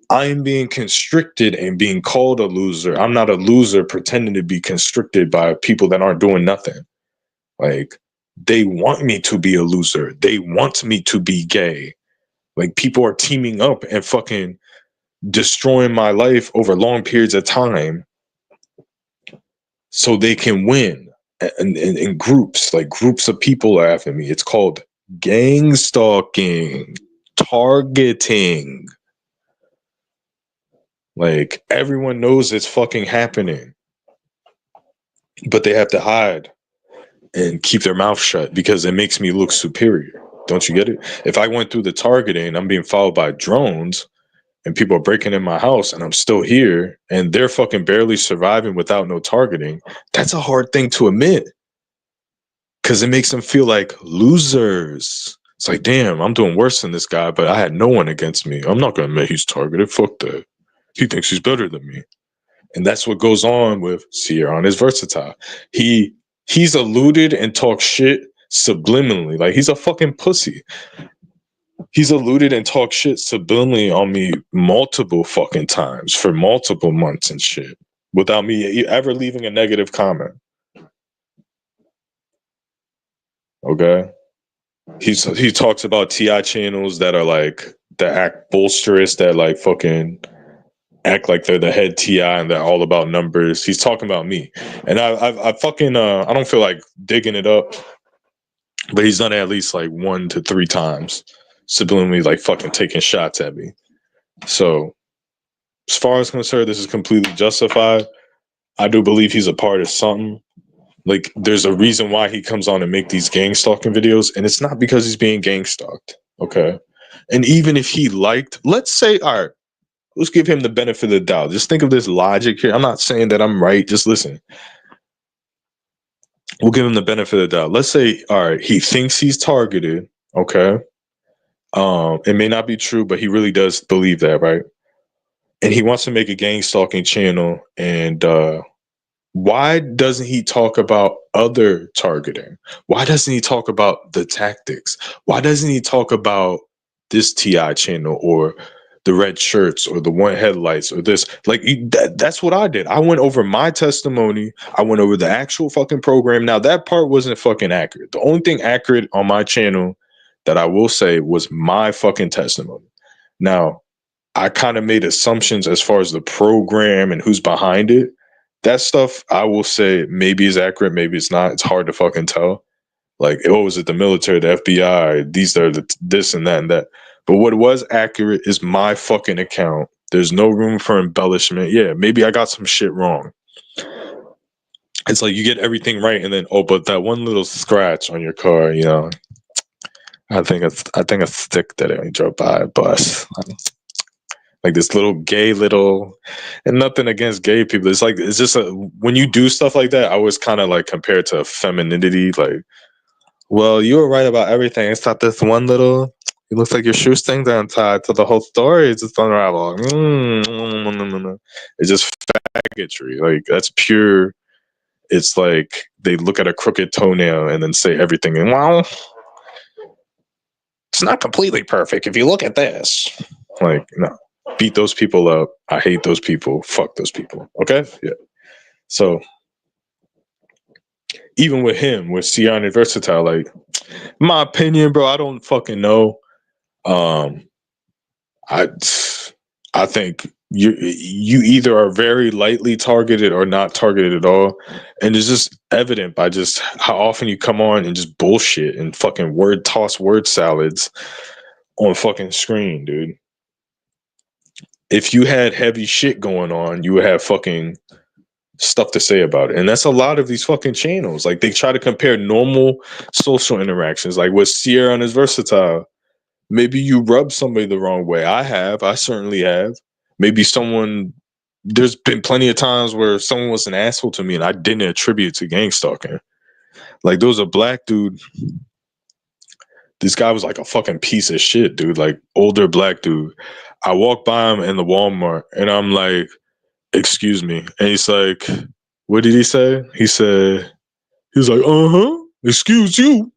I am being constricted and being called a loser. I'm not a loser pretending to be constricted by people that aren't doing nothing. Like, they want me to be a loser. They want me to be gay. Like, people are teaming up and fucking destroying my life over long periods of time so they can win. And in groups, like, groups of people are after me. It's called gang stalking, targeting. Like, everyone knows it's fucking happening, but they have to hide and keep their mouth shut because it makes me look superior. Don't you get it? If I went through the targeting, I'm being followed by drones and people are breaking in my house and I'm still here and they're fucking barely surviving without no targeting. That's a hard thing to admit because it makes them feel like losers. It's like, damn, I'm doing worse than this guy, but I had no one against me. I'm not going to admit he's targeted. Fuck that. He thinks he's better than me. And that's what goes on with Caaronisversatile. He's alluded and talked shit subliminally. Like, he's a fucking pussy. He's alluded and talked shit subliminally on me multiple fucking times for multiple months and shit without me ever leaving a negative comment. Okay? He talks about TI channels that are like, that act bolsterous, that like fucking act like they're the head TI and they're all about numbers. He's talking about me. And I fucking, I don't feel like digging it up, but he's done it at least like 1 to 3 times, subliminally like fucking taking shots at me. So as far as concerned, this is completely justified. I do believe he's a part of something. Like, there's a reason why he comes on and make these gang stalking videos, and it's not because he's being gang stalked. Okay. And even if he liked, let's say, all right, let's give him the benefit of the doubt. Just think of this logic here. I'm not saying that I'm right. Just listen. We'll give him the benefit of the doubt. Let's say, all right, he thinks he's targeted. Okay. It may not be true, but he really does believe that, right? And he wants to make a gang stalking channel. And why doesn't he talk about other targeting? Why doesn't he talk about the tactics? Why doesn't he talk about this TI channel or the red shirts or the one headlights or this? Like that's what I did. I went over my testimony. I went over the actual fucking program. Now that part wasn't fucking accurate. The only thing accurate on my channel that I will say was my fucking testimony. Now, I kind of made assumptions as far as the program and who's behind it. That stuff I will say maybe is accurate, maybe it's not. It's hard to fucking tell. Like, oh, was it the military, the FBI? These are the this and that and that. But what was accurate is my fucking account. There's no room for embellishment. Yeah, maybe I got some shit wrong. It's like you get everything right, and then but that one little scratch on your car, I think a stick that it drove by a bus. Like this little gay little, and nothing against gay people. It's like it's just when you do stuff like that, I always kind of like compare it to femininity. Like, well, you were right about everything. It's not this one little. It looks like your shoestrings are untied, so the whole story is just unraveled. It's just faggotry. Like that's pure. It's like they look at a crooked toenail and then say everything. And well, it's not completely perfect if you look at this. Like, no. Beat those people up. I hate those people. Fuck those people. Okay? Yeah. So even with him, with Caaronisversatile, like my opinion, bro, I don't fucking know. Um I I think you either are very lightly targeted or not targeted at all. And it's just evident by just how often you come on and just bullshit and fucking word salads on fucking screen, dude. If you had heavy shit going on, you would have fucking stuff to say about it. And that's a lot of these fucking channels. Like they try to compare normal social interactions, like with Sierra and his versatile. Maybe you rub somebody the wrong way. I certainly have. Maybe there's been plenty of times where someone was an asshole to me and I didn't attribute it to gang stalking. Like there was a black dude. This guy was like a fucking piece of shit, dude. Like older black dude. I walked by him in the Walmart and I'm like, excuse me. And he's like, what did he say? He's like, excuse you.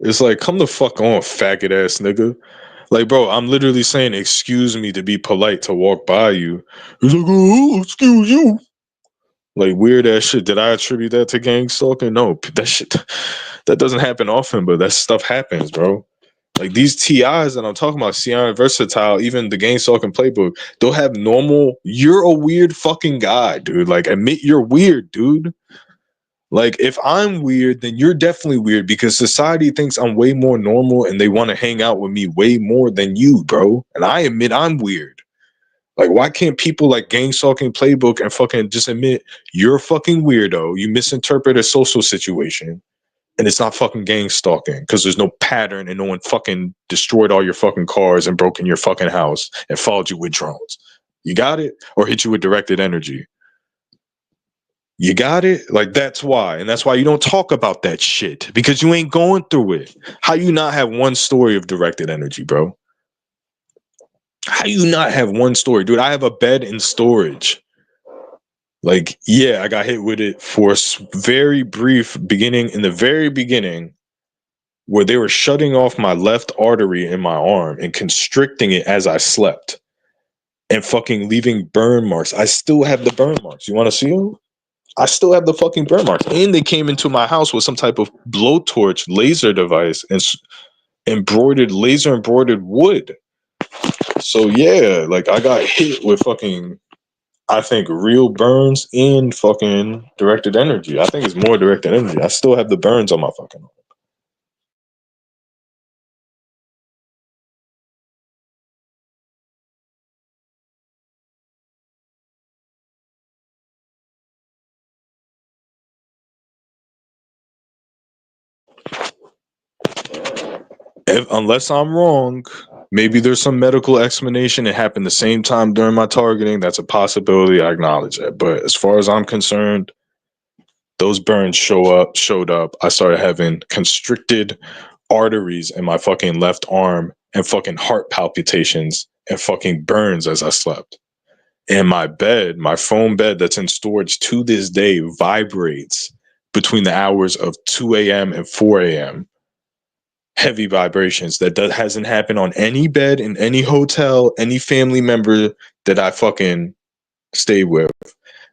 It's like, come the fuck on, faggot ass nigga. Like, bro, I'm literally saying excuse me to be polite to walk by you. He's like, oh, excuse you. Like weird ass shit. Did I attribute that to gang stalking? No, that shit that doesn't happen often, but that stuff happens, bro. Like these TIs that I'm talking about, Caaronisversatile, even the Gang Stalking Playbook, they'll have normal. You're a weird fucking guy, dude. Like admit you're weird, dude. Like if I'm weird, then you're definitely weird because society thinks I'm way more normal and they want to hang out with me way more than you, bro. And I admit I'm weird. Like why can't people like Gang Stalking Playbook and fucking just admit you're a fucking weirdo? You misinterpret a social situation and it's not fucking gang stalking because there's no pattern and no one fucking destroyed all your fucking cars and broke in your fucking house and followed you with drones. You got it? Or hit you with directed energy. You got it? Like that's why. And that's why you don't talk about that shit because you ain't going through it. How you not have one story of directed energy, bro? How you not have one story? Dude, I have a bed in storage. Like, yeah, I got hit with it for a very brief beginning. In the very beginning, where they were shutting off my left artery in my arm and constricting it as I slept and fucking leaving burn marks. I still have the burn marks. You want to see them? I still have the fucking burn marks. And they came into my house with some type of blowtorch laser device and laser embroidered wood. So yeah, like I got hit with fucking, I think real burns and fucking directed energy. I think it's more directed energy. I still have the burns on my fucking arm. unless I'm wrong, maybe there's some medical explanation. It happened the same time during my targeting. That's a possibility. I acknowledge that. But as far as I'm concerned, those burns showed up. I started having constricted arteries in my fucking left arm and fucking heart palpitations and fucking burns as I slept. And my bed, my foam bed that's in storage to this day, vibrates between the hours of 2 a.m. and 4 a.m. Heavy vibrations that hasn't happened on any bed in any hotel, any family member that I fucking stay with.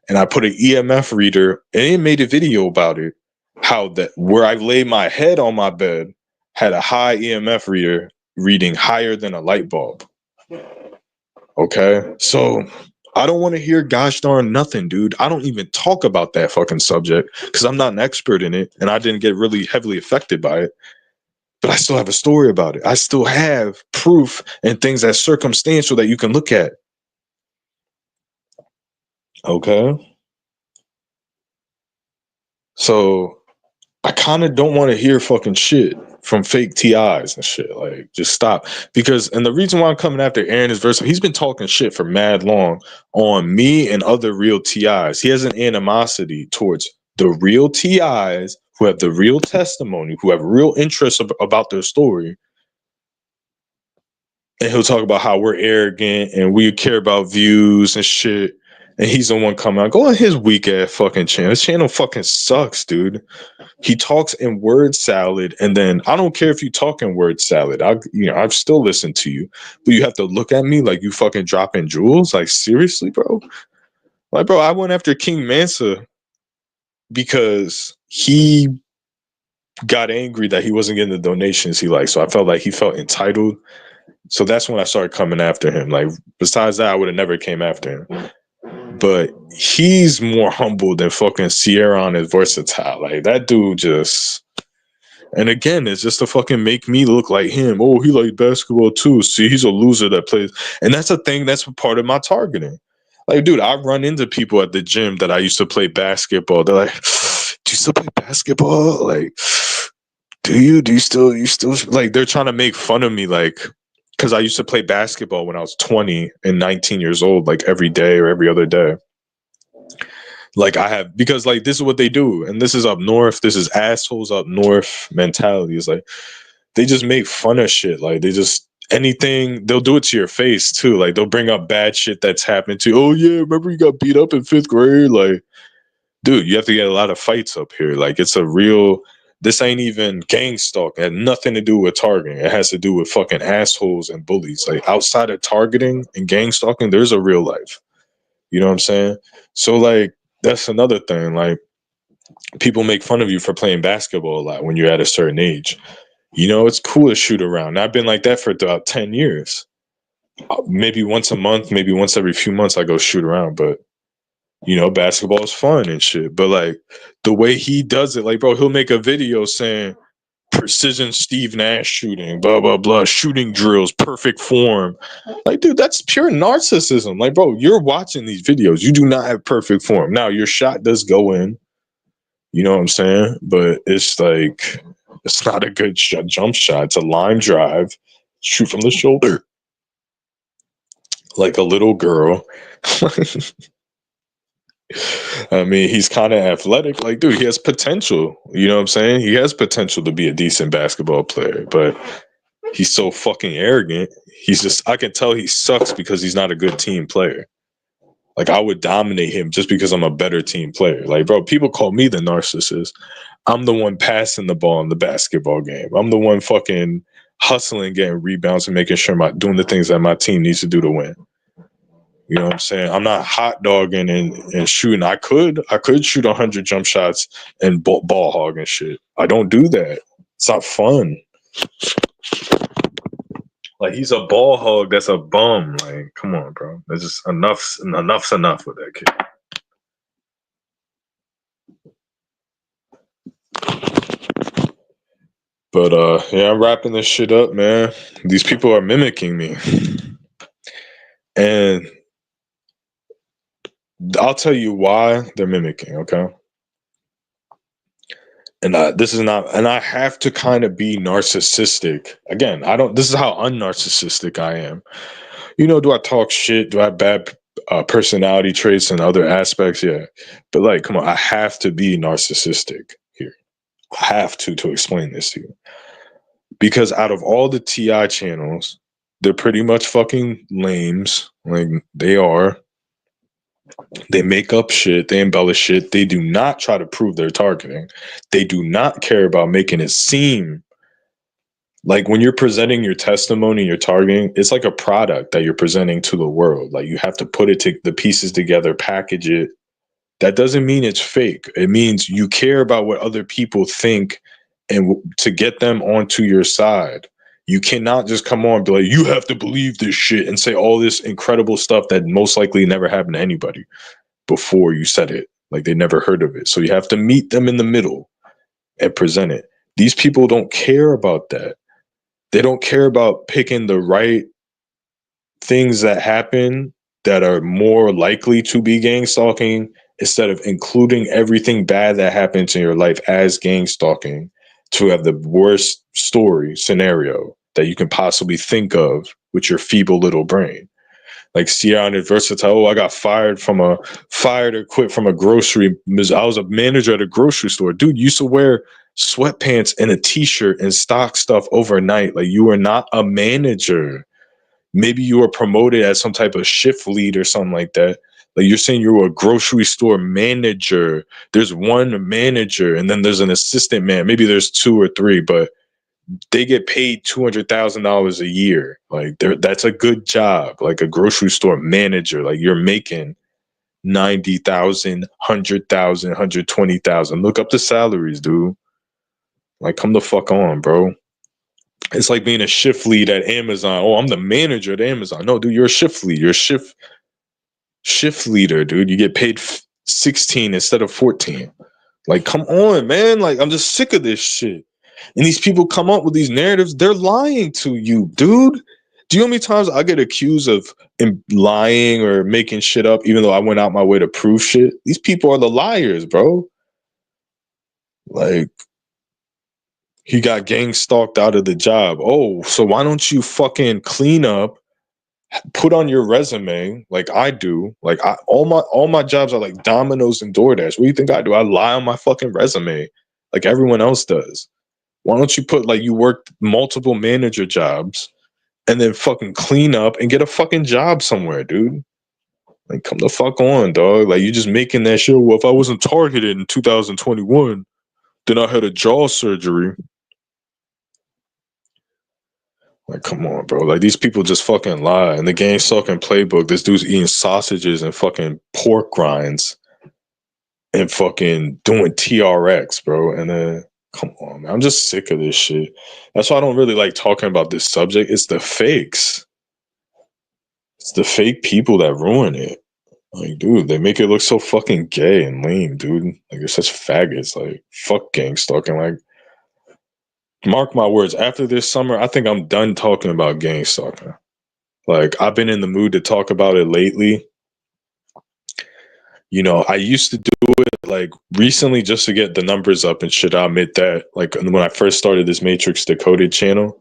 And I put an EMF reader and it made a video about it. How that where I lay my head on my bed had a high EMF reader reading higher than a light bulb. Okay. So I don't want to hear gosh darn nothing, dude. I don't even talk about that fucking subject because I'm not an expert in it and I didn't get really heavily affected by it. But I still have a story about it. I still have proof and things that's circumstantial that you can look at. Okay. So I kind of don't want to hear fucking shit from fake TIs and shit. Like, just stop. Because, and the reason why I'm coming after Caaronisversatile, he's been talking shit for mad long on me and other real TIs. He has an animosity towards the real TIs who have the real testimony, who have real interest about their story. And he'll talk about how we're arrogant and we care about views and shit. And he's the one coming out. Go on his weak ass fucking channel. His channel fucking sucks, dude. He talks in word salad, and then I don't care if you talk in word salad. I've still listened to you, but you have to look at me like you fucking dropping jewels. Like, seriously, bro. Like, bro, I went after King Mansa because he got angry that he wasn't getting the donations he liked. So I felt like he felt entitled. So that's when I started coming after him. Like, besides that, I would have never came after him. But he's more humble than fucking Caaronisversatile. Like, that dude just. And again, it's just to fucking make me look like him. Oh, he likes basketball too. See, he's a loser that plays. And that's a thing that's part of my targeting. Like, dude, I run into people at the gym that I used to play basketball. They're like, do you still play basketball? Like, do you still like, they're trying to make fun of me, like, because I used to play basketball when I was 20 and 19 years old, like every day or every other day. Like, I have, because like this is what they do. And this is up north. This is assholes up north mentality. It's like, they just make fun of shit. Like, they just anything, they'll do it to your face too. Like, they'll bring up bad shit that's happened to you. Oh yeah, remember you got beat up in 5th grade? Like, dude, you have to get a lot of fights up here. Like, it's a real, this ain't even gang stalk. It had nothing to do with targeting. It has to do with fucking assholes and bullies. Like, outside of targeting and gang stalking, there's a real life. You know what I'm saying? So like, that's another thing. Like, people make fun of you for playing basketball a lot when you're at a certain age. You know, it's cool to shoot around. And I've been like that for about 10 years. Maybe once a month, maybe once every few months, I go shoot around. But, you know, basketball is fun and shit. But, like, the way he does it, like, bro, he'll make a video saying precision Steve Nash shooting, blah, blah, blah, shooting drills, perfect form. Like, dude, that's pure narcissism. Like, bro, you're watching these videos. You do not have perfect form. Now, your shot does go in. You know what I'm saying? But it's like, it's not a good jump shot. It's a line drive, shoot from the shoulder, like a little girl. I mean, he's kind of athletic. Like, dude, he has potential. You know what I'm saying? He has potential to be a decent basketball player, but he's so fucking arrogant. He's just, I can tell he sucks because he's not a good team player. Like, I would dominate him just because I'm a better team player. Like, bro, people call me the narcissist. I'm the one passing the ball in the basketball game. I'm the one fucking hustling, getting rebounds, and making sure doing the things that my team needs to do to win. You know what I'm saying? I'm not hot dogging and shooting. I could shoot 100 jump shots and ball hog and shit. I don't do that. It's not fun. Like, he's a ball hog that's a bum. Like, come on, bro. There's just enough's enough with that kid. But yeah, I'm wrapping this shit up, man. These people are mimicking me. And I'll tell you why they're mimicking, okay? And this is not, and I have to kind of be narcissistic. Again, this is how unnarcissistic I am. Do I talk shit? Do I have bad personality traits and other aspects? Yeah. But like, come on, I have to be narcissistic here. I have to explain this to you. Because out of all the TI channels, they're pretty much fucking lames. Like, they are. They make up shit. They embellish shit. They do not try to prove their targeting. They do not care about making it seem like when you're presenting your testimony, your targeting, it's like a product that you're presenting to the world. Like, you have to put the pieces together, package it. That doesn't mean it's fake. It means you care about what other people think and to get them onto your side. You cannot just come on and be like, you have to believe this shit and say all this incredible stuff that most likely never happened to anybody before you said it. Like, they never heard of it. So you have to meet them in the middle and present it. These people don't care about that. They don't care about picking the right things that happen that are more likely to be gang stalking instead of including everything bad that happens in your life as gang stalking to have the worst story scenario that you can possibly think of with your feeble little brain. Like Caaronisversatile, oh, I got fired or quit from a grocery. I was a manager at a grocery store. Dude, used to wear sweatpants and a t-shirt and stock stuff overnight. Like, you are not a manager. Maybe you were promoted as some type of shift lead or something like that. Like, you're saying you're a grocery store manager. There's one manager and then there's an assistant man. Maybe there's two or three, but they get paid $200,000 a year. Like, that's a good job. Like, a grocery store manager, like, you're making 90,000, 100,000, 120,000. Look up the salaries, dude. Like, come the fuck on, bro. It's like being a shift lead at Amazon. Oh, I'm the manager at Amazon. No, dude, you're a shift lead. You're a shift leader, dude. You get paid 16 instead of 14. Like, come on, man. Like, I'm just sick of this shit. And these people come up with these narratives. They're lying to you, dude. Do you know how many times I get accused of lying or making shit up, even though I went out my way to prove shit? These people are the liars, bro. Like, he got gang stalked out of the job. Oh, so why don't you fucking clean up, put on your resume like I do? Like, all my jobs are like Domino's and DoorDash. What do you think I do? I lie on my fucking resume like everyone else does. Why don't you put like you worked multiple manager jobs and then fucking clean up and get a fucking job somewhere, dude? Like, come the fuck on, dog. Like, you just making that shit. Well, if I wasn't targeted in 2021, then I had a jaw surgery. Like, come on, bro. Like, these people just fucking lie. And the Gangstalking Playbook, this dude's eating sausages and fucking pork rinds and fucking doing TRX, bro. And then, come on, man. I'm just sick of this shit. That's why I don't really like talking about this subject. It's the fakes. It's the fake people that ruin it. Like, dude, they make it look so fucking gay and lame, dude. Like, they're such faggots. Like, fuck gang stalking. Like, mark my words, after this summer, I think I'm done talking about gang stalking. Like, I've been in the mood to talk about it lately. I used to do it like recently just to get the numbers up and shit. I admit that. Like, when I first started this Matrix Decoded channel,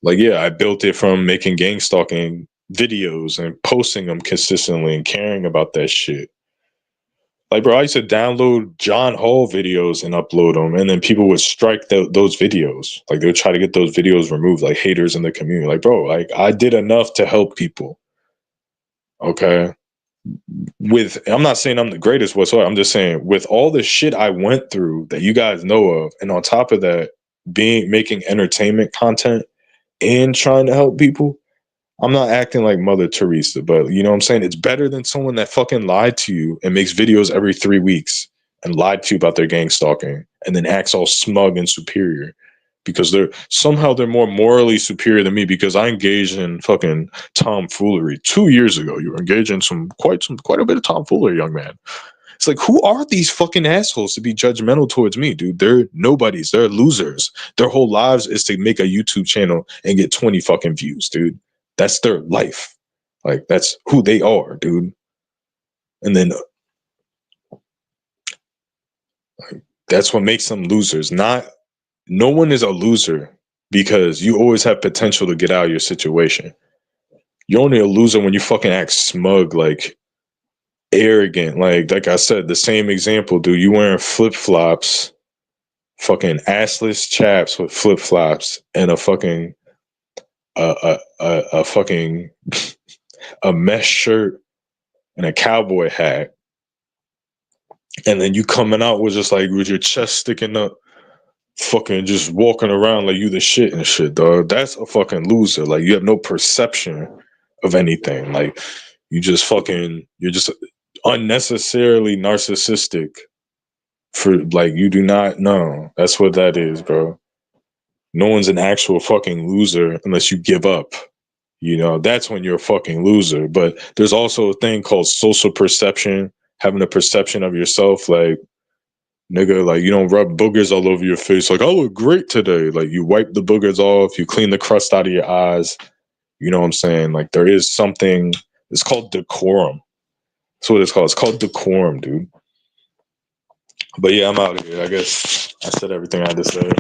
like, yeah, I built it from making gang stalking videos and posting them consistently and caring about that shit. Like, bro, I used to download John Hall videos and upload them, and then people would strike those videos. Like, they would try to get those videos removed, like haters in the community. Like, bro, like, I did enough to help people. Okay. I'm not saying I'm the greatest whatsoever. I'm just saying, with all the shit I went through that you guys know of, and on top of that, making entertainment content and trying to help people, I'm not acting like Mother Teresa, but you know what I'm saying? It's better than someone that fucking lied to you and makes videos every 3 weeks and lied to you about their gang stalking and then acts all smug and superior because they're more morally superior than me because I engaged in fucking tomfoolery 2 years ago. You were engaged in quite a bit of tomfoolery, young man. It's like, who are these fucking assholes to be judgmental towards me, dude? They're nobodies. They're losers. Their whole lives is to make a YouTube channel and get 20 fucking views, dude. That's their life. Like, that's who they are, dude. And then, That's what makes them losers. No one is a loser because you always have potential to get out of your situation. You're only a loser when you fucking act smug, like arrogant. Like I said, the same example, dude. You wearing flip flops, fucking assless chaps with flip flops, and a fucking a fucking a mesh shirt and a cowboy hat, and then you coming out with just like with your chest sticking up, fucking just walking around like you the shit and shit, dog. That's a fucking loser. Like you have no perception of anything. Like you're just unnecessarily narcissistic for like you do not know. That's what that is, bro. No one's an actual fucking loser unless you give up. That's when you're a fucking loser. But there's also a thing called social perception, having a perception of yourself, like nigga, like you don't rub boogers all over your face. Like I look great today. Like you wipe the boogers off, you clean the crust out of your eyes. You know what I'm saying? Like there is something. It's called decorum. That's what it's called. It's called decorum, dude. But yeah, I'm out of here. I guess I said everything I had to say.